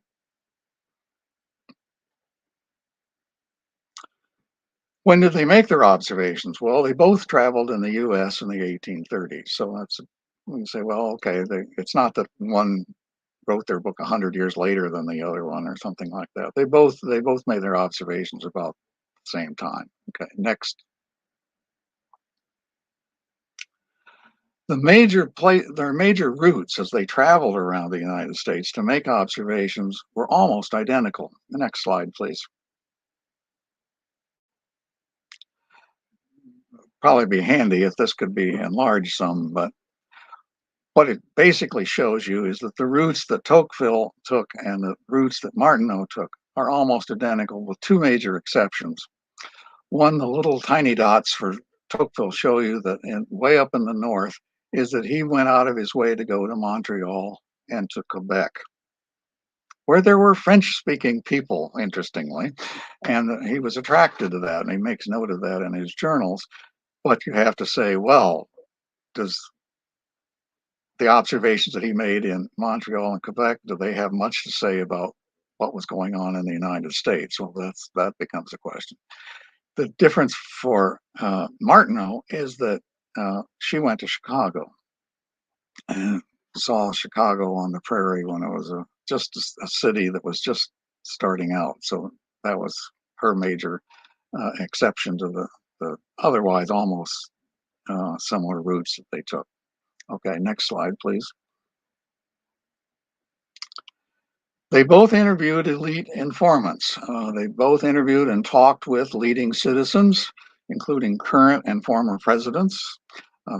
When did they make their observations? Well, they both traveled in the U.S. in the 1830s. So that's we can say, well, okay, it's not that one wrote their book 100 years later than the other one or something like that. They both made their observations about the same time. Okay, next. Their major routes as they traveled around the United States to make observations were almost identical. The next slide, please. Probably be handy if this could be enlarged some, but what it basically shows you is that the routes that Tocqueville took and the routes that Martineau took are almost identical with two major exceptions. One, the little tiny dots for Tocqueville show you that way up in the north is that he went out of his way to go to Montreal and to Quebec, where there were French-speaking people, interestingly, and he was attracted to that, and he makes note of that in his journals. But you have to say, well, does the observations that he made in Montreal and Quebec, do they have much to say about what was going on in the United States? Well, that becomes a question. The difference for Martineau is that she went to Chicago and saw Chicago on the prairie when it was just a city that was just starting out. So that was her major exception to the otherwise almost similar routes that they took. Okay, next slide, please. They both interviewed elite informants. They both interviewed and talked with leading citizens, including current and former presidents.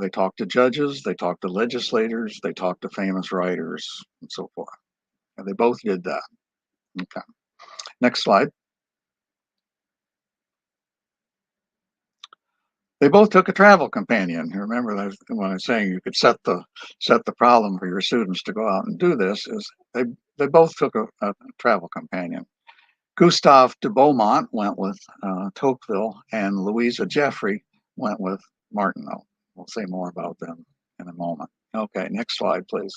They talked to judges, they talked to legislators, they talked to famous writers, and so forth. And they both did that. Okay. Next slide. They both took a travel companion. Remember that when I was saying you could set the problem for your students to go out and do this, is they both took a travel companion. Gustave de Beaumont went with Tocqueville, and Louisa Jeffrey went with Martineau. We'll say more about them in a moment. Okay, next slide, please.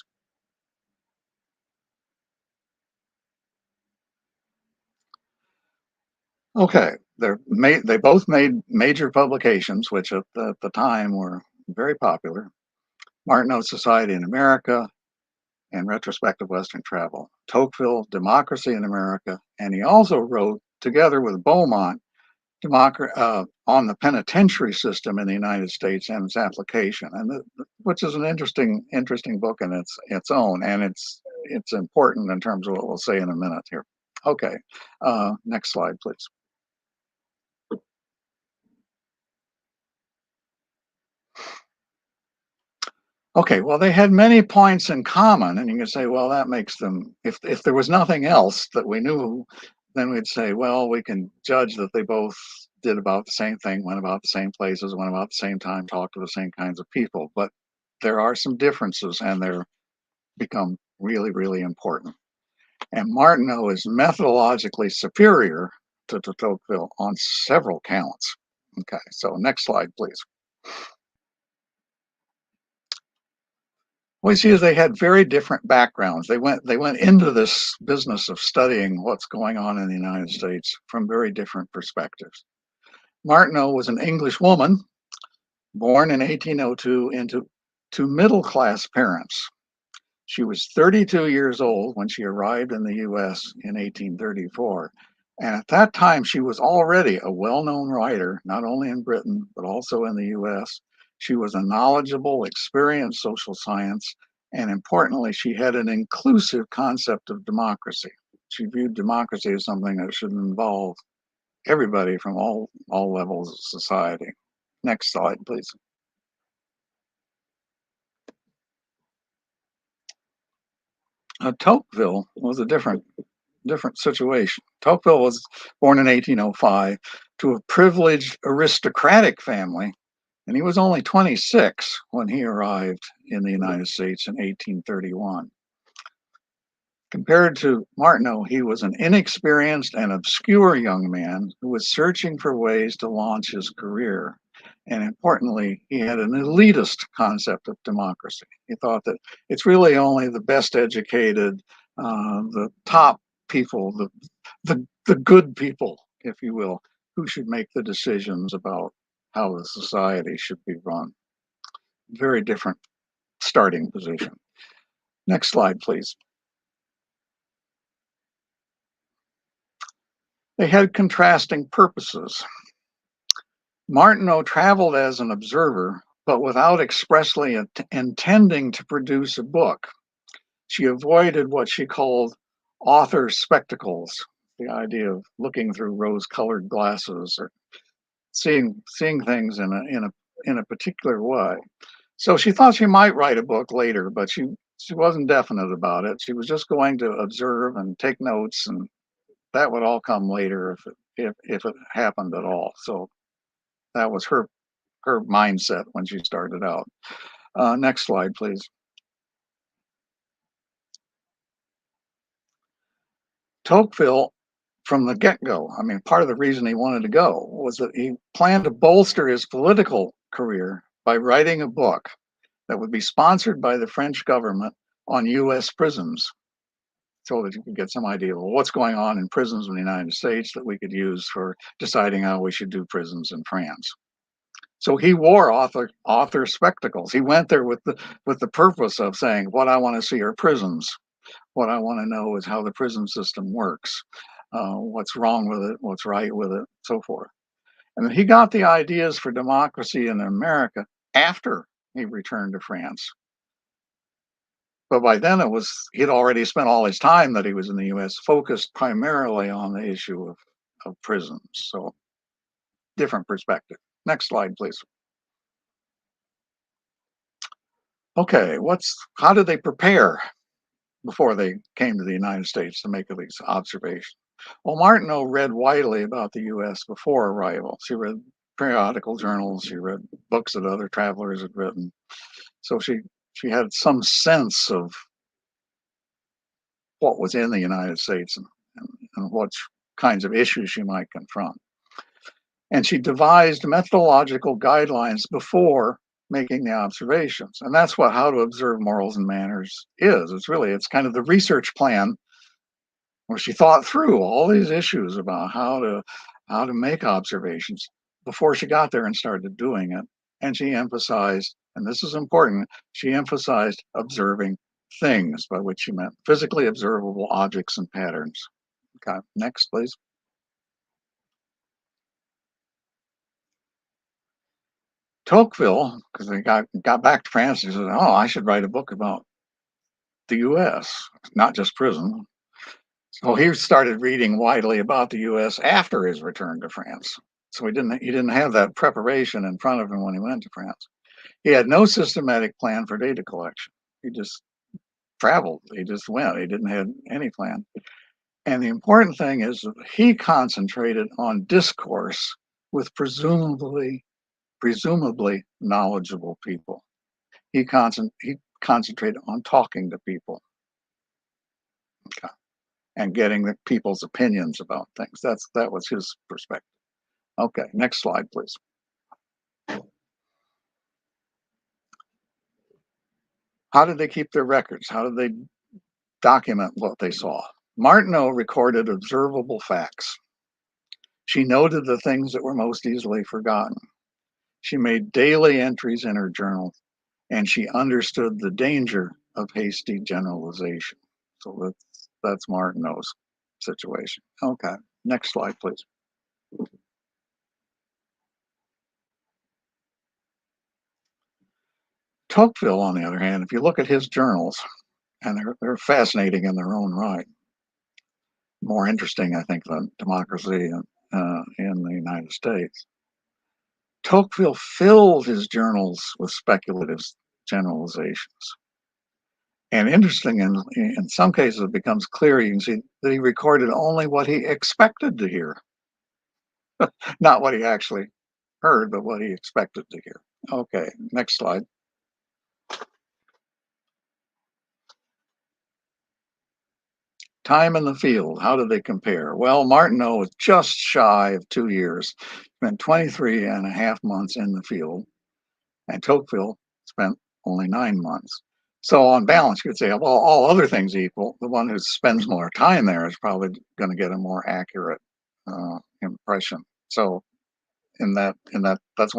Okay, they both made major publications, which at the time were very popular. Martineau Society in America, and Retrospective Western Travel, Tocqueville, Democracy in America, and he also wrote, together with Beaumont, on the penitentiary system in the United States and its application, and which is an interesting book in its own, and it's important in terms of what we'll say in a minute here. Okay, next slide, please. Okay, well, they had many points in common, and you can say, well, that makes them, if there was nothing else that we knew, then we'd say, well, we can judge that they both did about the same thing, went about the same places, went about the same time, talked to the same kinds of people. But there are some differences, and they're become really, really important. And Martineau is methodologically superior to Tocqueville on several counts. Okay, so next slide, please. What we see is they had very different backgrounds. They went into this business of studying what's going on in the United States from very different perspectives. Martineau was an English woman born in 1802 into middle-class parents. She was 32 years old when she arrived in the U.S. in 1834. And at that time, she was already a well-known writer, not only in Britain, but also in the U.S. She was a knowledgeable, experienced social science, and importantly, she had an inclusive concept of democracy. She viewed democracy as something that should involve everybody from all levels of society. Next slide, please. Tocqueville was a different situation. Tocqueville was born in 1805 to a privileged aristocratic family, and he was only 26 when he arrived in the United States in 1831. Compared to Martineau, he was an inexperienced and obscure young man who was searching for ways to launch his career. And importantly, he had an elitist concept of democracy. He thought that it's really only the best educated, the top people, the good people, if you will, who should make the decisions about how the society should be run. Very different starting position. Next slide, please. They had contrasting purposes. Martineau traveled as an observer, but without expressly intending to produce a book. She avoided what she called author spectacles, the idea of looking through rose-colored glasses or seeing things in a particular way. So she thought she might write a book later, but she wasn't definite about it. She was just going to observe and take notes, and that would all come later if it happened at all. So that was her mindset when she started out. Next slide, please. Tocqueville, from the get-go, I mean, part of the reason he wanted to go was that he planned to bolster his political career by writing a book that would be sponsored by the French government on U.S. prisons, so that you could get some idea of what's going on in prisons in the United States that we could use for deciding how we should do prisons in France. So he wore author spectacles. He went there with the purpose of saying, what I want to see are prisons. What I want to know is how the prison system works, what's wrong with it, what's right with it, so forth. And he got the ideas for democracy in America after he returned to France. But by then he'd already spent all his time that he was in the US focused primarily on the issue of prisons. So different perspective. Next slide, please. Okay, how did they prepare before they came to the United States to make these observations? Well, Martineau read widely about the US before arrival. She read periodical journals, she read books that other travelers had written. So she had some sense of what was in the United States and what kinds of issues she might confront. And she devised methodological guidelines before making the observations. And that's what How to Observe Morals and Manners is. It's kind of the research plan where she thought through all these issues about how to make observations before she got there and started doing it. And she emphasized, and this is important, she emphasized observing things, by which he meant physically observable objects and patterns. Okay, next, please. Tocqueville, because he got back to France, he said, "Oh, I should write a book about the U.S., not just prison." So he started reading widely about the U.S. after his return to France. So he didn't have that preparation in front of him when he went to France. He had no systematic plan for data collection. He just traveled. He just went. He didn't have any plan. And the important thing is that he concentrated on discourse with presumably knowledgeable people. He concentrated on talking to people, okay, and getting the people's opinions about things. That was his perspective. Okay, next slide, please. How did they keep their records? How did they document what they saw? Martineau recorded observable facts. She noted the things that were most easily forgotten. She made daily entries in her journal, and she understood the danger of hasty generalization. So that's Martineau's situation. Okay, next slide, please. Tocqueville, on the other hand, if you look at his journals, and they're fascinating in their own right, more interesting, I think, than democracy in the United States. Tocqueville filled his journals with speculative generalizations. And interesting, in some cases, it becomes clear, you can see that he recorded only what he expected to hear, not what he actually heard, but what he expected to hear. Okay, next slide. Time in the field, how do they compare? Well, Martineau was just shy of 2 years, spent 23 and a half months in the field, and Tocqueville spent only 9 months. So on balance, you could say, well, all other things equal, the one who spends more time there is probably going to get a more accurate impression. So that's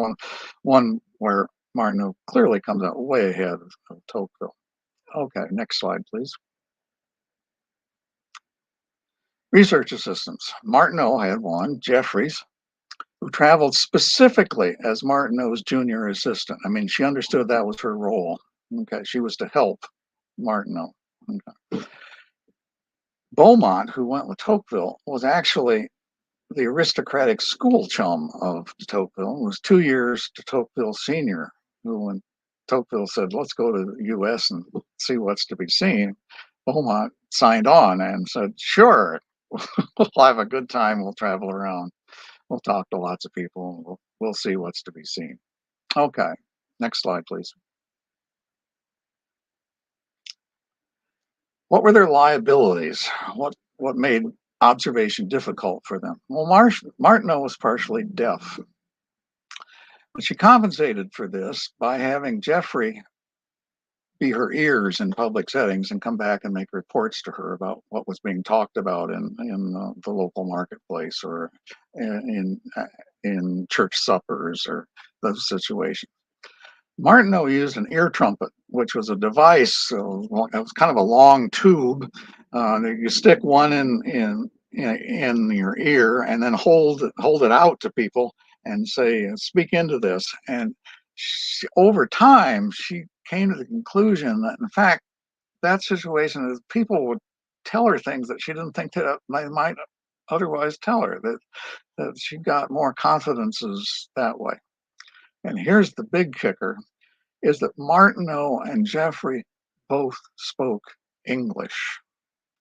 one where Martineau clearly comes out way ahead of Tocqueville. Okay, next slide, please. Research assistants. Martineau had one, Jeffries, who traveled specifically as Martineau's junior assistant. I mean, she understood that was her role. Okay, she was to help Martineau. Okay. Beaumont, who went with Tocqueville, was actually the aristocratic school chum of Tocqueville. It was 2 years to Tocqueville's senior, who, when Tocqueville said, "Let's go to the U.S. and see what's to be seen," Beaumont signed on and said, "Sure, we'll have a good time. We'll travel around. We'll talk to lots of people. And we'll see what's to be seen." Okay, next slide, please. What were their liabilities? What made observation difficult for them? Well, Martineau was partially deaf. But she compensated for this by having Jeffrey be her ears in public settings and come back and make reports to her about what was being talked about in the local marketplace or in church suppers or those situations. Martineau used an ear trumpet, which was a device. It was kind of a long tube. You stick one in your ear and then hold it out to people and say, "Speak into this." And over time, she came to the conclusion that, in fact, that situation is people would tell her things that she didn't think that they might otherwise tell her. That she got more confidences that way. And here's the big kicker: is that Martineau and Jeffrey both spoke English,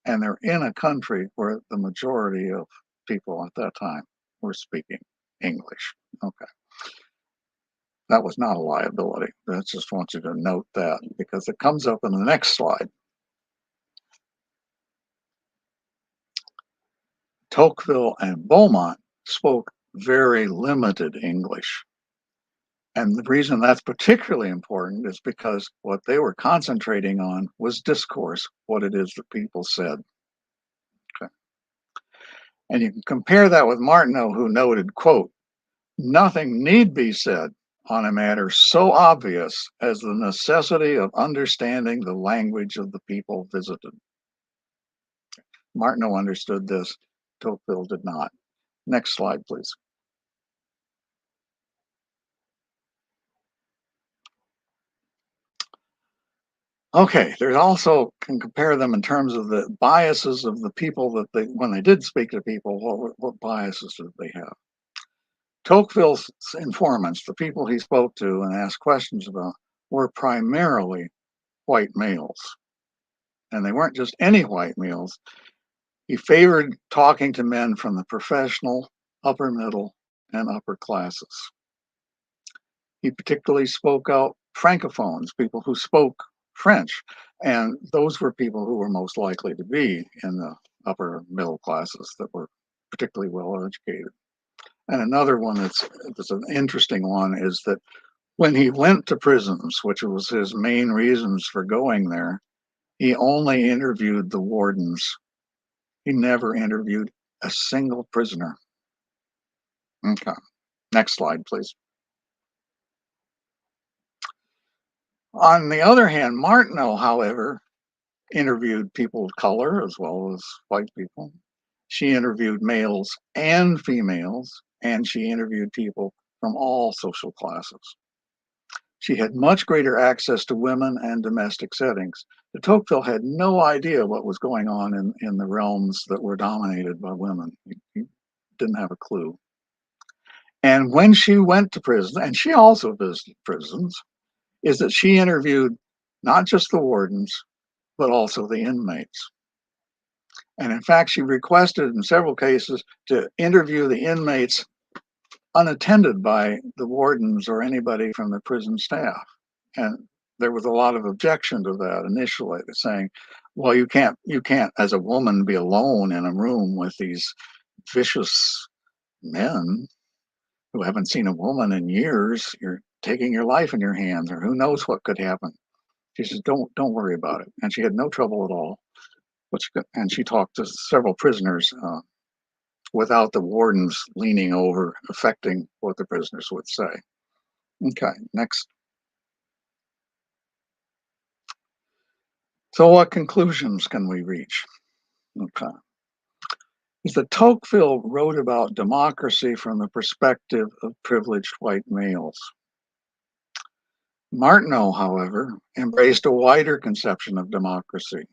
and they're in a country where the majority of people at that time were speaking English. Okay. That was not a liability. I just want you to note that because it comes up in the next slide. Tocqueville and Beaumont spoke very limited English. And the reason that's particularly important is because what they were concentrating on was discourse, what it is that people said. Okay. And you can compare that with Martineau, who noted, quote, "Nothing need be said on a matter so obvious as the necessity of understanding the language of the people visited. Martineau understood this, Tocqueville did not. Next slide, please. Okay, there's also, can compare them in terms of the biases of the people that they, when they did speak to people, what biases did they have? Tocqueville's informants, the people he spoke to and asked questions about, were primarily white males. And they weren't just any white males. He favored talking to men from the professional, upper middle, and upper classes. He particularly spoke out Francophones, people who spoke French, and those were people who were most likely to be in the upper middle classes that were particularly well educated. And another one that's an interesting one is that when he went to prisons, which was his main reasons for going there, he only interviewed the wardens. He never interviewed a single prisoner. Okay, next slide, please. On the other hand, Martineau, however, interviewed people of color as well as white people. She interviewed males and females, and she interviewed people from all social classes. She had much greater access to women and domestic settings. But Tocqueville had no idea what was going on in the realms that were dominated by women. He didn't have a clue. And when she went to prison, and she also visited prisons, is that she interviewed not just the wardens, but also the inmates. And in fact, she requested in several cases to interview the inmates unattended by the wardens or anybody from the prison staff. And there was a lot of objection to that initially, saying, well, you can't, as a woman, be alone in a room with these vicious men who haven't seen a woman in years. You're taking your life in your hands, or who knows what could happen. She says, don't worry about it. And she had no trouble at all. And she talked to several prisoners without the wardens leaning over, affecting what the prisoners would say. Okay, next. So what conclusions can we reach? Okay. Is that Tocqueville wrote about democracy from the perspective of privileged white males. Martineau, however, embraced a wider conception of democracy.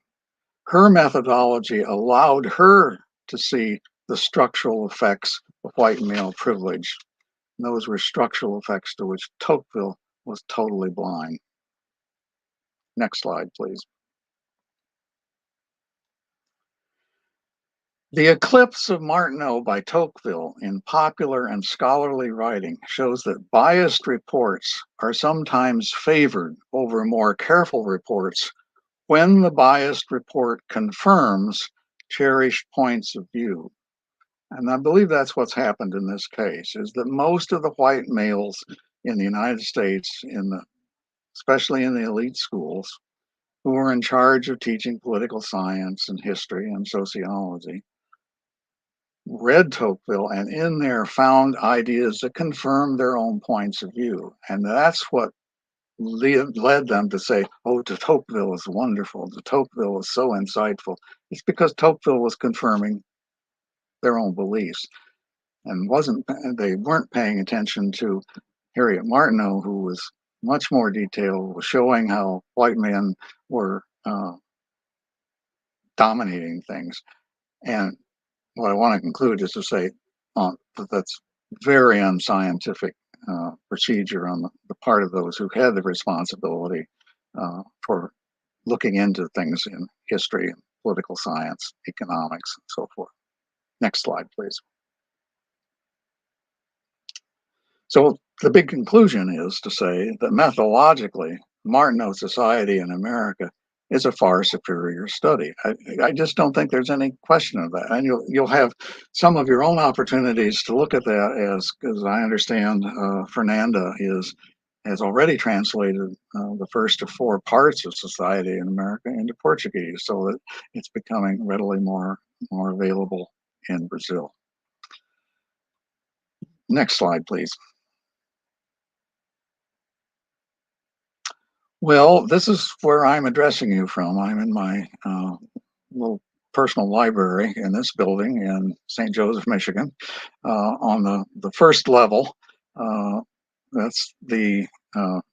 Her methodology allowed her to see the structural effects of white male privilege. And those were structural effects to which Tocqueville was totally blind. Next slide, please. The eclipse of Martineau by Tocqueville in popular and scholarly writing shows that biased reports are sometimes favored over more careful reports when the biased report confirms cherished points of view. And I believe that's what's happened in this case, is that most of the white males in the United States, especially in the elite schools, who were in charge of teaching political science and history and sociology, read Tocqueville and in there found ideas that confirmed their own points of view. And that's what led them to say, oh, de Tocqueville is wonderful. De Tocqueville is so insightful. It's because Tocqueville was confirming their own beliefs and they weren't paying attention to Harriet Martineau, who was much more detailed, was showing how white men were dominating things. And what I want to conclude is to say that that's very unscientific procedure on the part of those who had the responsibility for looking into things in history, political science, economics, and so forth. Next slide, please. So the big conclusion is to say that methodologically, Martineau Society in America is a far superior study. I just don't think there's any question of that. And you'll have some of your own opportunities to look at that as I understand, Fernanda has already translated the first of 4 parts of Society in America into Portuguese, so that it's becoming readily more available in Brazil. Next slide, please. Well, this is where I'm addressing you from. I'm in my little personal library in this building in St. Joseph, Michigan. On the first level, that's the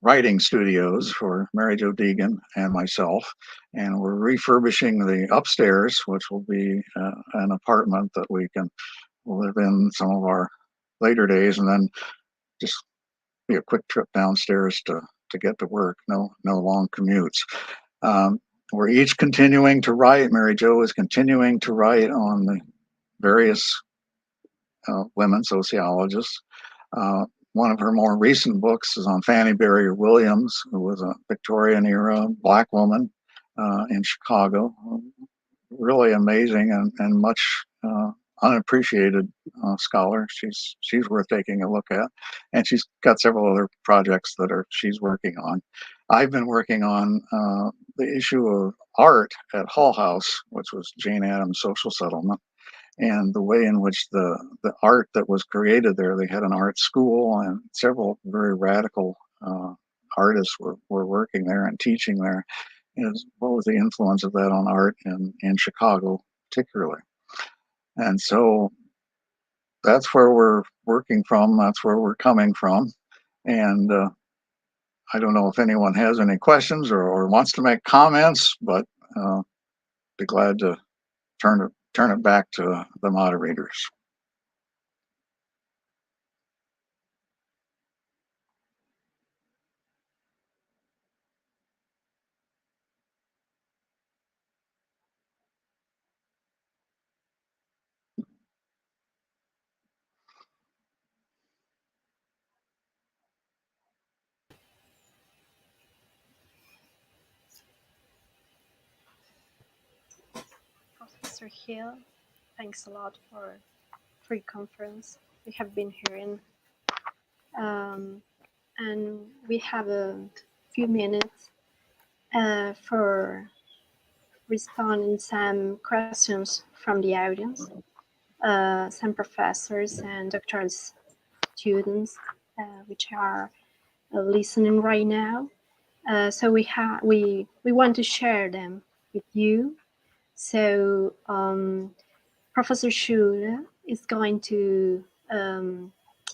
writing studios for Mary Jo Deegan and myself. And we're refurbishing the upstairs, which will be an apartment that we can live in some of our later days, and then just be a quick trip downstairs to get to work. No long commutes. We're each continuing to write. Mary Jo is continuing to write on the various women sociologists. One of her more recent books is on Fannie Barrier Williams, who was a Victorian era Black woman in Chicago. Really amazing and much unappreciated scholar. She's worth taking a look at, and she's got several other projects that she's working on. I've been working on the issue of art at Hull House, which was Jane Addams' social settlement, and the way in which the art that was created there. They had an art school, and several very radical artists were working there and teaching there. What was the influence of that on art in Chicago particularly? And so that's where we're working from. That's where we're coming from. And I don't know if anyone has any questions or wants to make comments, but be glad to turn it back to the moderators. Professor Hill, thanks a lot for free conference we have been hearing. And we have a few minutes for responding some questions from the audience. Some professors and doctoral students which are listening right now. So we want to share them with you. So Professor Schuler is going to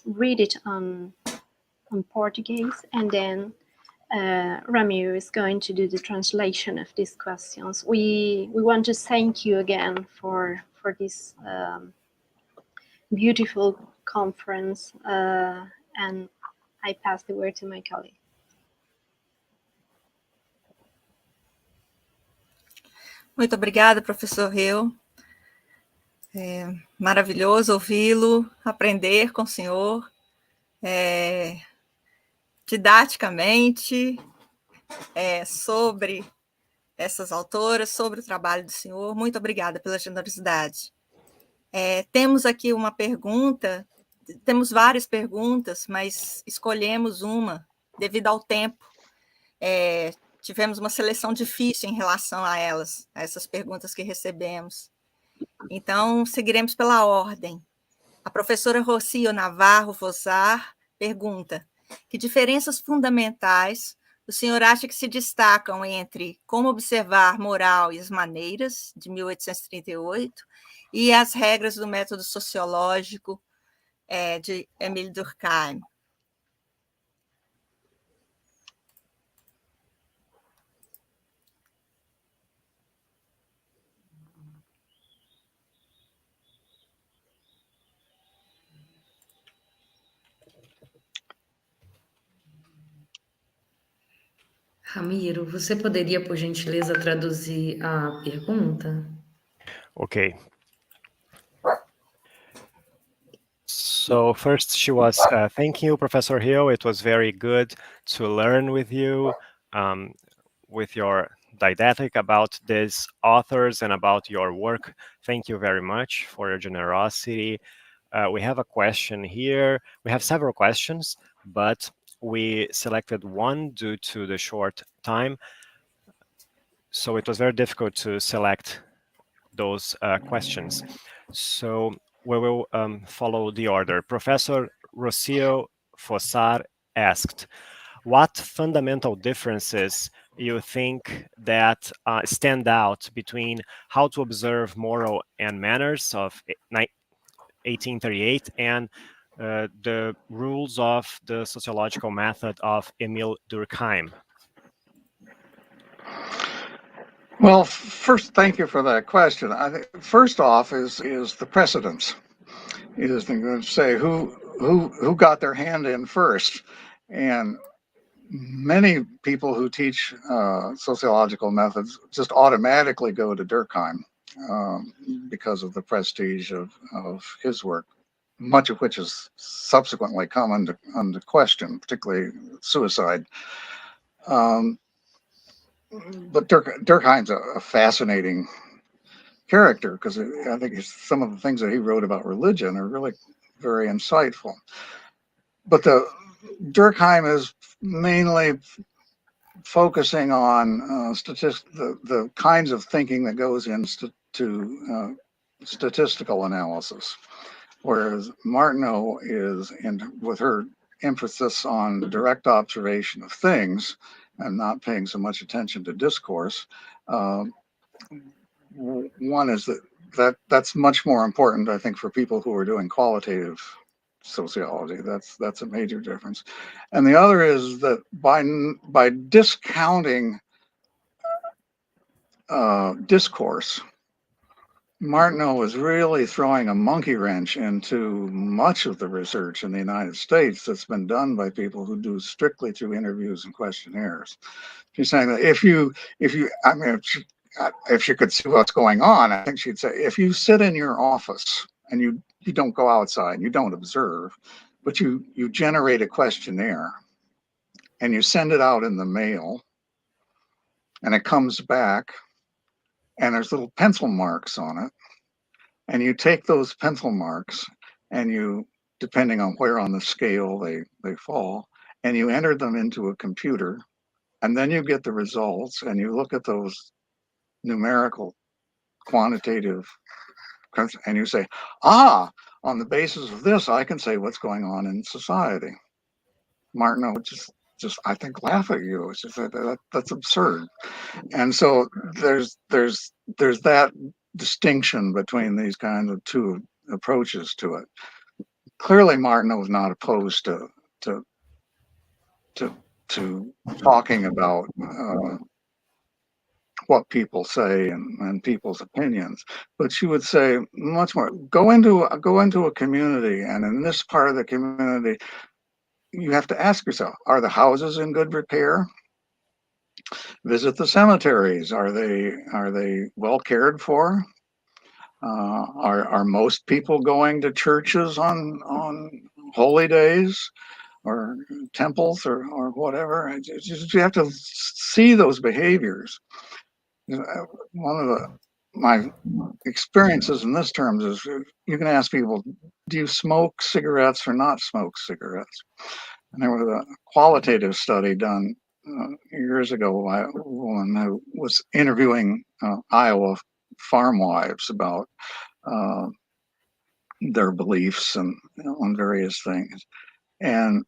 read it on Portuguese, and then Ramiro is going to do the translation of these questions. We want to thank you again for this beautiful conference, and I pass the word to my colleague. Muito obrigada, professor Hill. É maravilhoso ouvi-lo, aprender com o senhor, didaticamente, sobre essas autoras, sobre o trabalho do senhor. Muito obrigada pela generosidade. Temos aqui uma pergunta, temos várias perguntas, mas escolhemos uma devido ao tempo. Tivemos uma seleção difícil em relação a elas, a essas perguntas que recebemos. Então, seguiremos pela ordem. A professora Rocio Navarro Vozar pergunta: que diferenças fundamentais o senhor acha que se destacam entre Como Observar Moral e as Maneiras, de 1838, e as regras do método sociológico, de Émile Durkheim? Ramiro, você poderia, por gentileza, traduzir a pergunta? Okay. So first she was thank you, Professor Hill. It was very good to learn with you, with your didactic about these authors and about your work. Thank you very much for your generosity. We have a question here. We have several questions, but we selected one due to the short time. So it was very difficult to select those questions. So we will follow the order. Professor Rocio Fossar asked, what fundamental differences you think that stand out between how to observe moral and manners of 1838 and the rules of the sociological method of Emile Durkheim? Well, first, thank you for that question. I think first off is the precedence. Is going to say who got their hand in first, and many people who teach sociological methods just automatically go to Durkheim because of the prestige of his work, much of which has subsequently come under question, particularly suicide. But Durkheim's a fascinating character because I think some of the things that he wrote about religion are really very insightful. But Durkheim is mainly focusing on the kinds of thinking that goes into statistical analysis, whereas Martineau is with her emphasis on direct observation of things and not paying so much attention to discourse. One is that's much more important, I think, for people who are doing qualitative sociology. That's a major difference. And the other is that by discounting discourse, Martineau is really throwing a monkey wrench into much of the research in the United States that's been done by people who do strictly through interviews and questionnaires. She's saying that if you could see what's going on, I think she'd say, if you sit in your office and you don't go outside, you don't observe, but you generate a questionnaire and you send it out in the mail and it comes back and there's little pencil marks on it. And you take those pencil marks and you, depending on where on the scale they fall, and you enter them into a computer, and then you get the results and you look at those numerical, quantitative, and you say, on the basis of this, I can say what's going on in society. Martineau just I think laugh at you. It's just that's absurd. And so there's that distinction between these kinds of two approaches to it. Clearly, Martineau is not opposed to talking about what people say and people's opinions, but she would say much more. Go into a community, and in this part of the community, you have to ask yourself: are the houses in good repair? Visit the cemeteries. Are they well cared for? Are most people going to churches on holy days or temples or whatever? You have to see those behaviors. One of my experiences in this terms is you can ask people, do you smoke cigarettes or not smoke cigarettes? And there was a qualitative study done years ago by a woman who was interviewing Iowa farm wives about their beliefs and on various things. And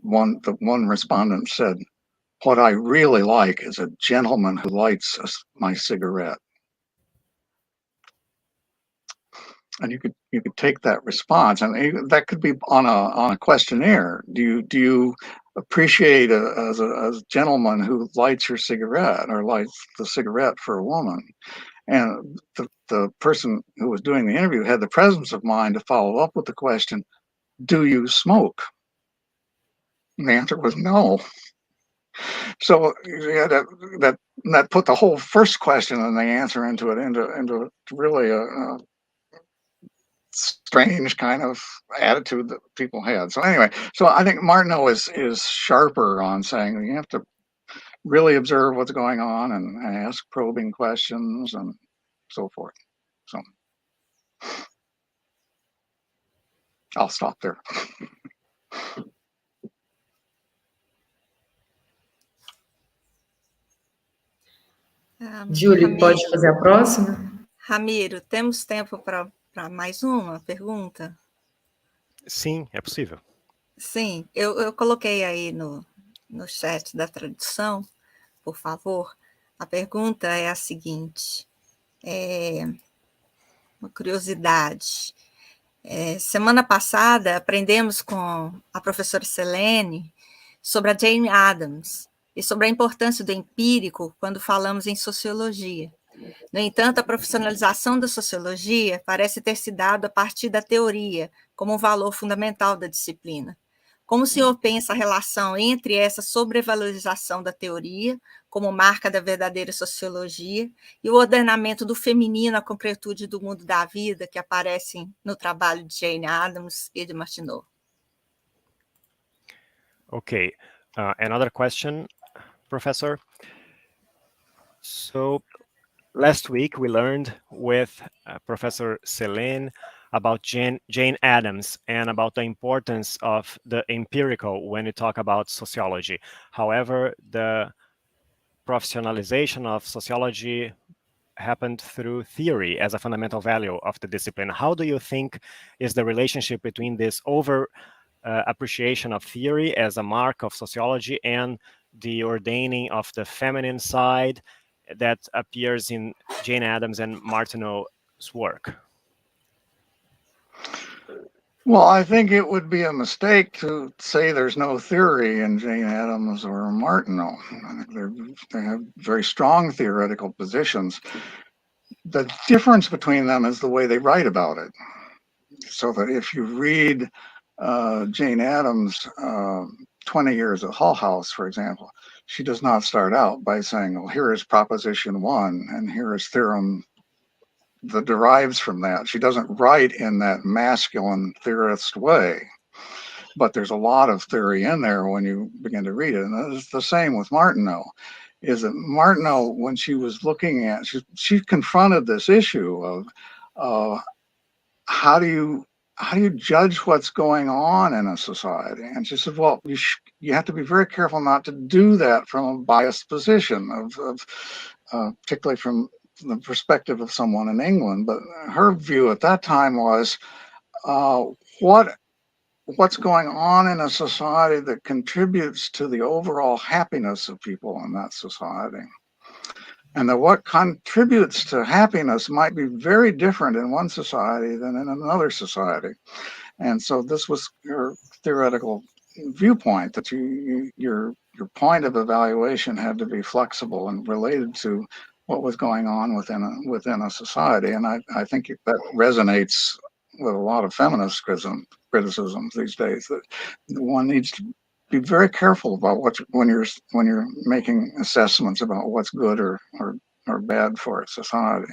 the one respondent said, "What I really like is a gentleman who lights my cigarette." And you could take that response, and that could be on a questionnaire. Do you appreciate a gentleman who lights your cigarette or lights the cigarette for a woman? And the person who was doing the interview had the presence of mind to follow up with the question, "Do you smoke?" And the answer was no. So yeah, that put the whole first question and the answer into really a strange kind of attitude that people had. So anyway, so I think Martineau is sharper on saying you have to really observe what's going on and ask probing questions and so forth. So I'll stop there. Júlio, pode fazer a próxima? Ramiro, temos tempo para mais uma pergunta? Sim, é possível. Sim, eu coloquei aí no chat da tradução, por favor. A pergunta é a seguinte, uma curiosidade. Semana passada, aprendemos com a professora Selene sobre a Jane Addams e sobre a importância do empírico quando falamos em sociologia. No entanto, a profissionalização da sociologia parece ter se dado a partir da teoria, como um valor fundamental da disciplina. Como o senhor pensa a relação entre essa sobrevalorização da teoria, como marca da verdadeira sociologia, e o ordenamento do feminino à concretude do mundo da vida que aparecem no trabalho de Jane Addams e de Martineau? Okay, another question, Professor. So last week we learned with Professor Selene about Jane Addams and about the importance of the empirical when you talk about sociology. However, the professionalization of sociology happened through theory as a fundamental value of the discipline. How do you think is the relationship between this over appreciation of theory as a mark of sociology and the ordaining of the feminine side that appears in Jane Addams and Martineau's work? Well, I think it would be a mistake to say there's no theory in Jane Addams or Martineau. I think they have very strong theoretical positions. The difference between them is the way they write about it. So that if you read Jane Addams' 20 Years at Hull House, for example, she does not start out by saying, well, here is proposition 1 and here is theorem that derives from that. She doesn't write in that masculine theorist way, but there's a lot of theory in there when you begin to read it. And it's the same with Martineau, is that Martineau, when she was looking at, she confronted this issue of how do you judge what's going on in a society? And she said, well, you have to be very careful not to do that from a biased position of particularly from the perspective of someone in England. But her view at that time was what's going on in a society that contributes to the overall happiness of people in that society. And that what contributes to happiness might be very different in one society than in another society. And so this was her theoretical viewpoint, that your point of evaluation had to be flexible and related to what was going on within a society. And I think that resonates with a lot of feminist criticisms these days, that one needs to be very careful about when you're making assessments about what's good or bad for a society.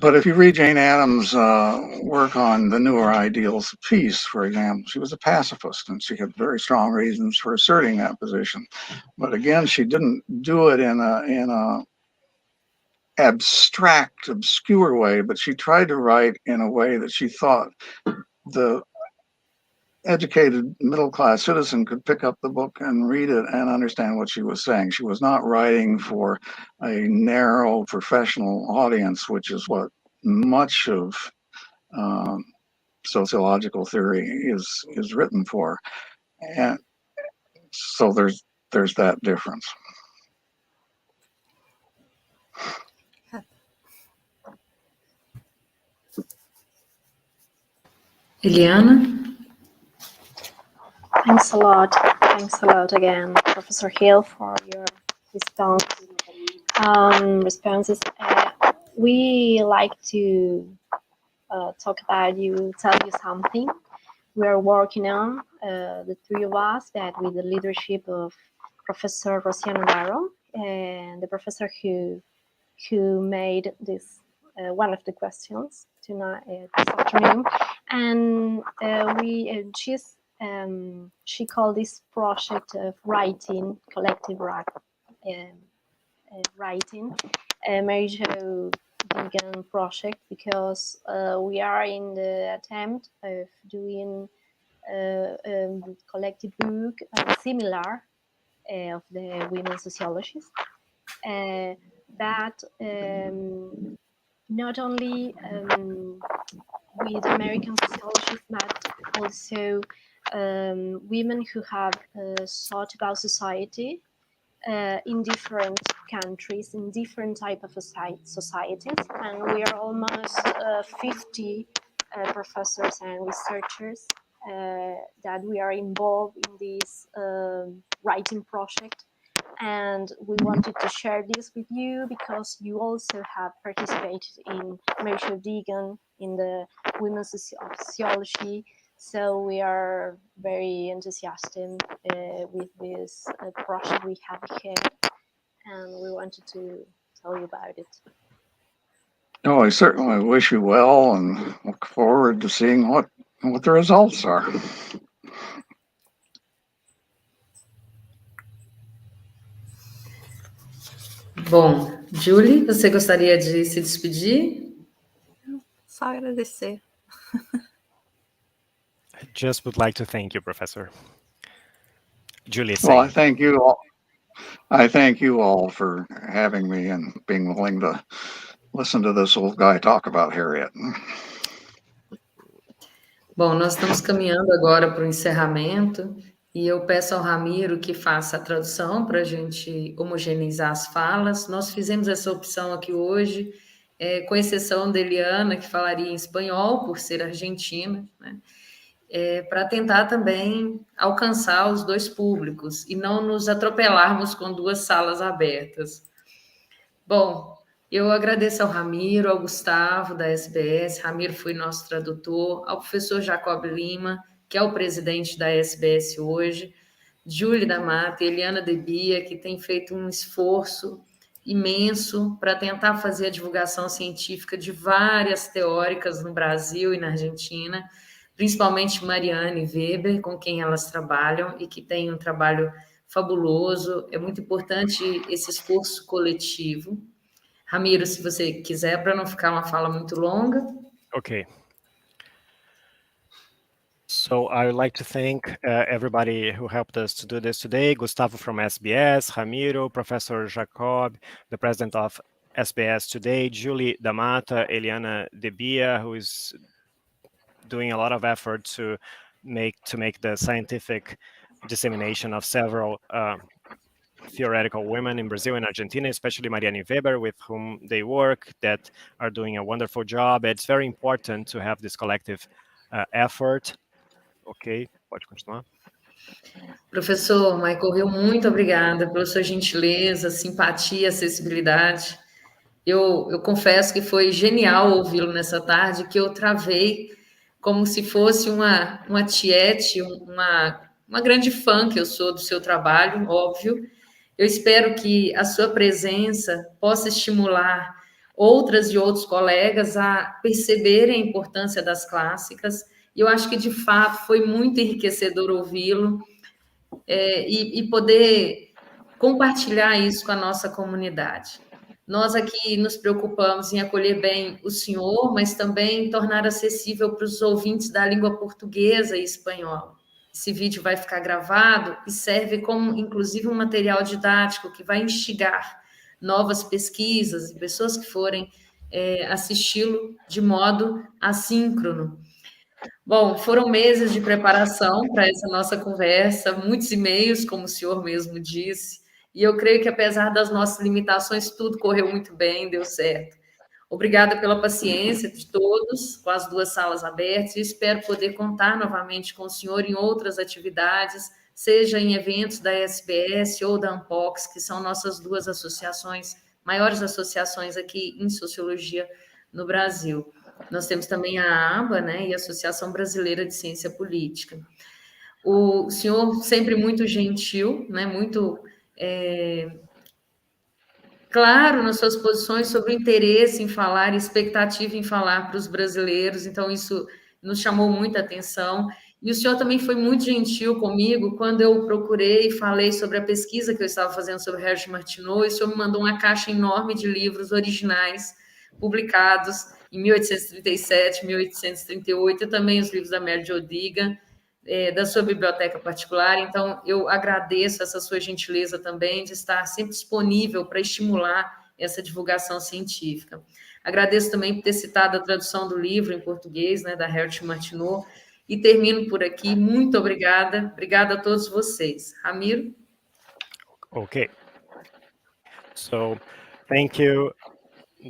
But if you read Jane Addams' work on the newer ideals of peace, for example, she was a pacifist and she had very strong reasons for asserting that position. But again, she didn't do it in a abstract, obscure way, but she tried to write in a way that she thought the educated middle-class citizen could pick up the book and read it and understand what she was saying. She was not writing for a narrow professional audience, which is what much of sociological theory is written for. And so there's that difference. Eliana? Thanks a lot. Thanks a lot again, Professor Hill, for your responses. We like to tell you something we are working on, the three of us, that with the leadership of Professor Rosiano Barro, and the professor who made this one of the questions tonight, this afternoon, and she called this project of writing, collective writing, Mary Jo Deegan project, because we are in the attempt of doing a collective book similar of the women sociologists, that not only with American sociologists, but also women who have thought about society in different countries, in different type of societies, and we are almost 50 professors and researchers that we are involved in this writing project. And we wanted to share this with you because you also have participated in Martineau Deegan, in the Women's Sociology. So we are very enthusiastic with this project we have here, and we wanted to tell you about it. No, I certainly wish you well and look forward to seeing what the results are. Bom, Julie, você gostaria de se despedir? Só agradecer. I just would like to thank you, Professor. Julie, Well, I thank you all. I thank you all for having me and being willing to listen to this old guy talk about Harriet. Bom, nós estamos caminhando agora para o encerramento e eu peço ao Ramiro que faça a tradução para a gente homogeneizar as falas. Nós fizemos essa opção aqui hoje, com exceção da Eliana, que falaria em espanhol, por ser argentina, né? Para tentar também alcançar os dois públicos e não nos atropelarmos com duas salas abertas. Bom, eu agradeço ao Ramiro, ao Gustavo, da SBS. Ramiro foi nosso tradutor, ao professor Jacob Lima, que é o presidente da SBS hoje, Julie da Mata e Eliana de Bia, que tem feito um esforço imenso para tentar fazer a divulgação científica de várias teóricas no Brasil e na Argentina, principalmente Mariane Weber, com quem elas trabalham e que tem um trabalho fabuloso. É muito importante esse esforço coletivo. Ramiro, se você quiser, para não ficar uma fala muito longa. Okay. So I would like to thank everybody who helped us to do this today. Gustavo from SBS, Ramiro, Professor Jacob, the president of SBS today, Julie Damata, Eliana De Bia, who is doing a lot of effort to make the scientific dissemination of several theoretical women in Brazil and Argentina, especially Mariane Weber, with whom they work, that are doing a wonderful job. It's very important to have this collective effort. Ok, pode continuar. Professor Michael Hill, muito obrigada pela sua gentileza, simpatia, acessibilidade. Eu confesso que foi genial ouvi-lo nessa tarde, que eu travei como se fosse uma tiete, uma grande fã que eu sou do seu trabalho, óbvio. Eu espero que a sua presença possa estimular outras e outros colegas a perceberem a importância das clássicas. E eu acho que, de fato, foi muito enriquecedor ouvi-lo e poder compartilhar isso com a nossa comunidade. Nós aqui nos preocupamos em acolher bem o senhor, mas também tornar acessível para os ouvintes da língua portuguesa e espanhola. Esse vídeo vai ficar gravado e serve como, inclusive, um material didático que vai instigar novas pesquisas e pessoas que forem assisti-lo de modo assíncrono. Bom, foram meses de preparação para essa nossa conversa, muitos e-mails, como o senhor mesmo disse, e eu creio que, apesar das nossas limitações, tudo correu muito bem, deu certo. Obrigada pela paciência de todos, com as duas salas abertas, e espero poder contar novamente com o senhor em outras atividades, seja em eventos da SBS ou da Unpox, que são nossas duas associações, maiores associações aqui em Sociologia no Brasil. Nós temos também a ABA, né, e a Associação Brasileira de Ciência Política. O senhor sempre muito gentil, né, muito claro nas suas posições sobre o interesse em falar, expectativa em falar para os brasileiros, então isso nos chamou muita atenção. E o senhor também foi muito gentil comigo quando eu procurei e falei sobre a pesquisa que eu estava fazendo sobre Harriet Martineau, e o senhor me mandou uma caixa enorme de livros originais, publicados em 1837, 1838, e também os livros da Martino Deegan, da sua biblioteca particular. Então, eu agradeço essa sua gentileza também de estar sempre disponível para estimular essa divulgação científica. Agradeço também por ter citado a tradução do livro em português, né, da Harriet Martineau, E termino por aqui. Muito obrigada. Obrigada a todos vocês. Ramiro? Okay. So thank you,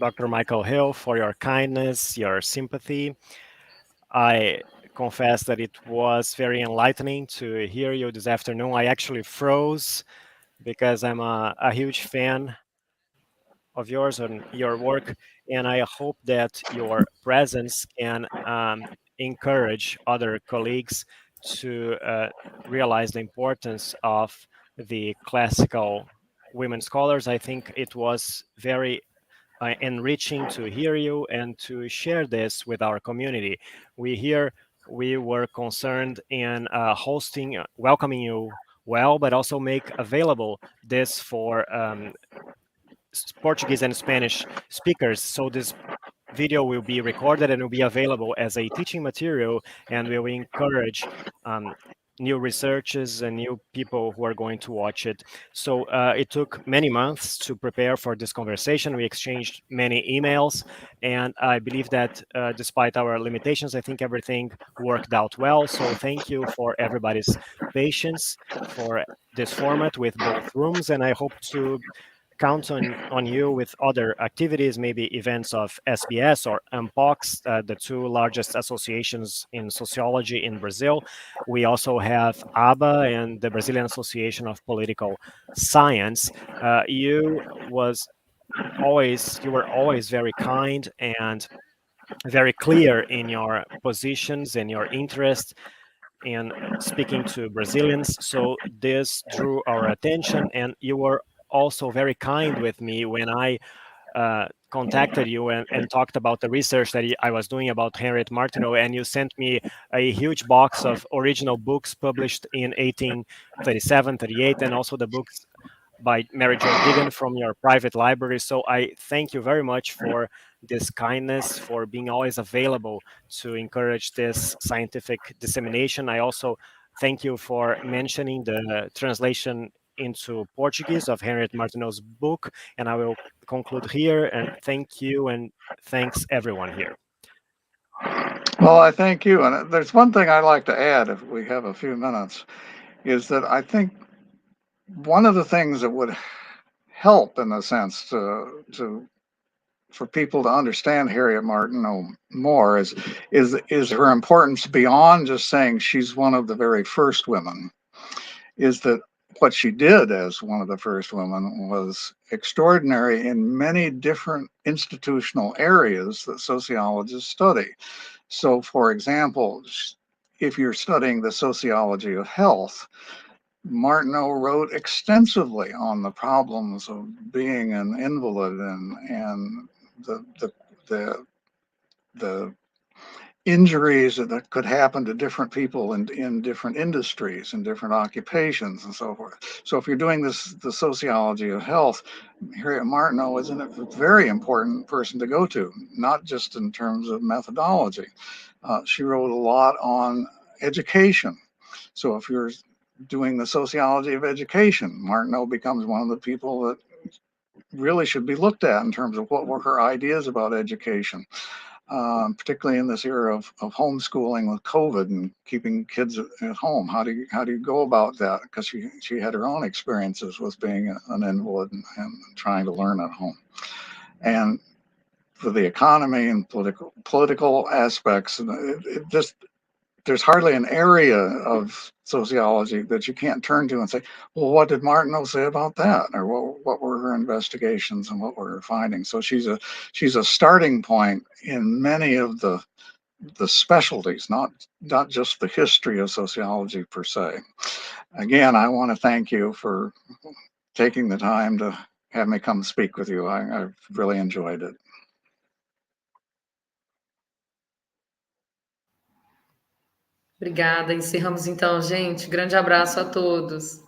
Dr. Michael Hill, for your kindness, your sympathy. I confess that it was very enlightening to hear you this afternoon. I actually froze because I'm a huge fan of yours and your work, and I hope that your presence can encourage other colleagues to realize the importance of the classical women scholars. I think it was very enriching to hear you and to share this with our community. We were concerned in hosting, welcoming you well, but also make available this for Portuguese and Spanish speakers. So this video will be recorded and will be available as a teaching material, and we will encourage new researchers and new people who are going to watch it. So it took many months to prepare for this conversation. We exchanged many emails, and I believe that despite our limitations, I think everything worked out well. So thank you for everybody's patience for this format with both rooms, and I hope to count on you with other activities, maybe events of SBS or UNPOX, the two largest associations in sociology in Brazil. We also have ABA and the Brazilian Association of Political Science. You were always very kind and very clear in your positions and your interest in speaking to Brazilians. So this drew our attention, and you were also very kind with me when I contacted you and talked about the research that I was doing about Harriet Martineau, and you sent me a huge box of original books published in 1837, 38, and also the books by Mary Jo Deegan from your private library. So I thank you very much for this kindness, for being always available to encourage this scientific dissemination. I also thank you for mentioning the translation into Portuguese of Harriet Martineau's book, and I will conclude here, and thank you, and thanks everyone here. Well, I thank you. And there's one thing I'd like to add, if we have a few minutes, is that I think one of the things that would help, in a sense, for people to understand Harriet Martineau more is her importance beyond just saying she's one of the very first women. Is that what she did as one of the first women was extraordinary in many different institutional areas that sociologists study. So, for example, if you're studying the sociology of health, Martineau wrote extensively on the problems of being an invalid and the injuries that could happen to different people in different industries and different occupations and so forth. So if you're doing the sociology of health, Harriet Martineau is a very important person to go to, not just in terms of methodology. She wrote a lot on education. So if you're doing the sociology of education, Martineau becomes one of the people that really should be looked at in terms of what were her ideas about education, particularly in this era of homeschooling with COVID and keeping kids at home. How do you go about that? Because she had her own experiences with being an invalid and trying to learn at home. And for the economy and political aspects, there's hardly an area of sociology that you can't turn to and say, well, what did Martineau say about that? Or what were her investigations and what were her findings? So she's a starting point in many of the specialties, not just the history of sociology per se. Again, I want to thank you for taking the time to have me come speak with you. I've really enjoyed it. Obrigada. Encerramos então, gente. Grande abraço a todos.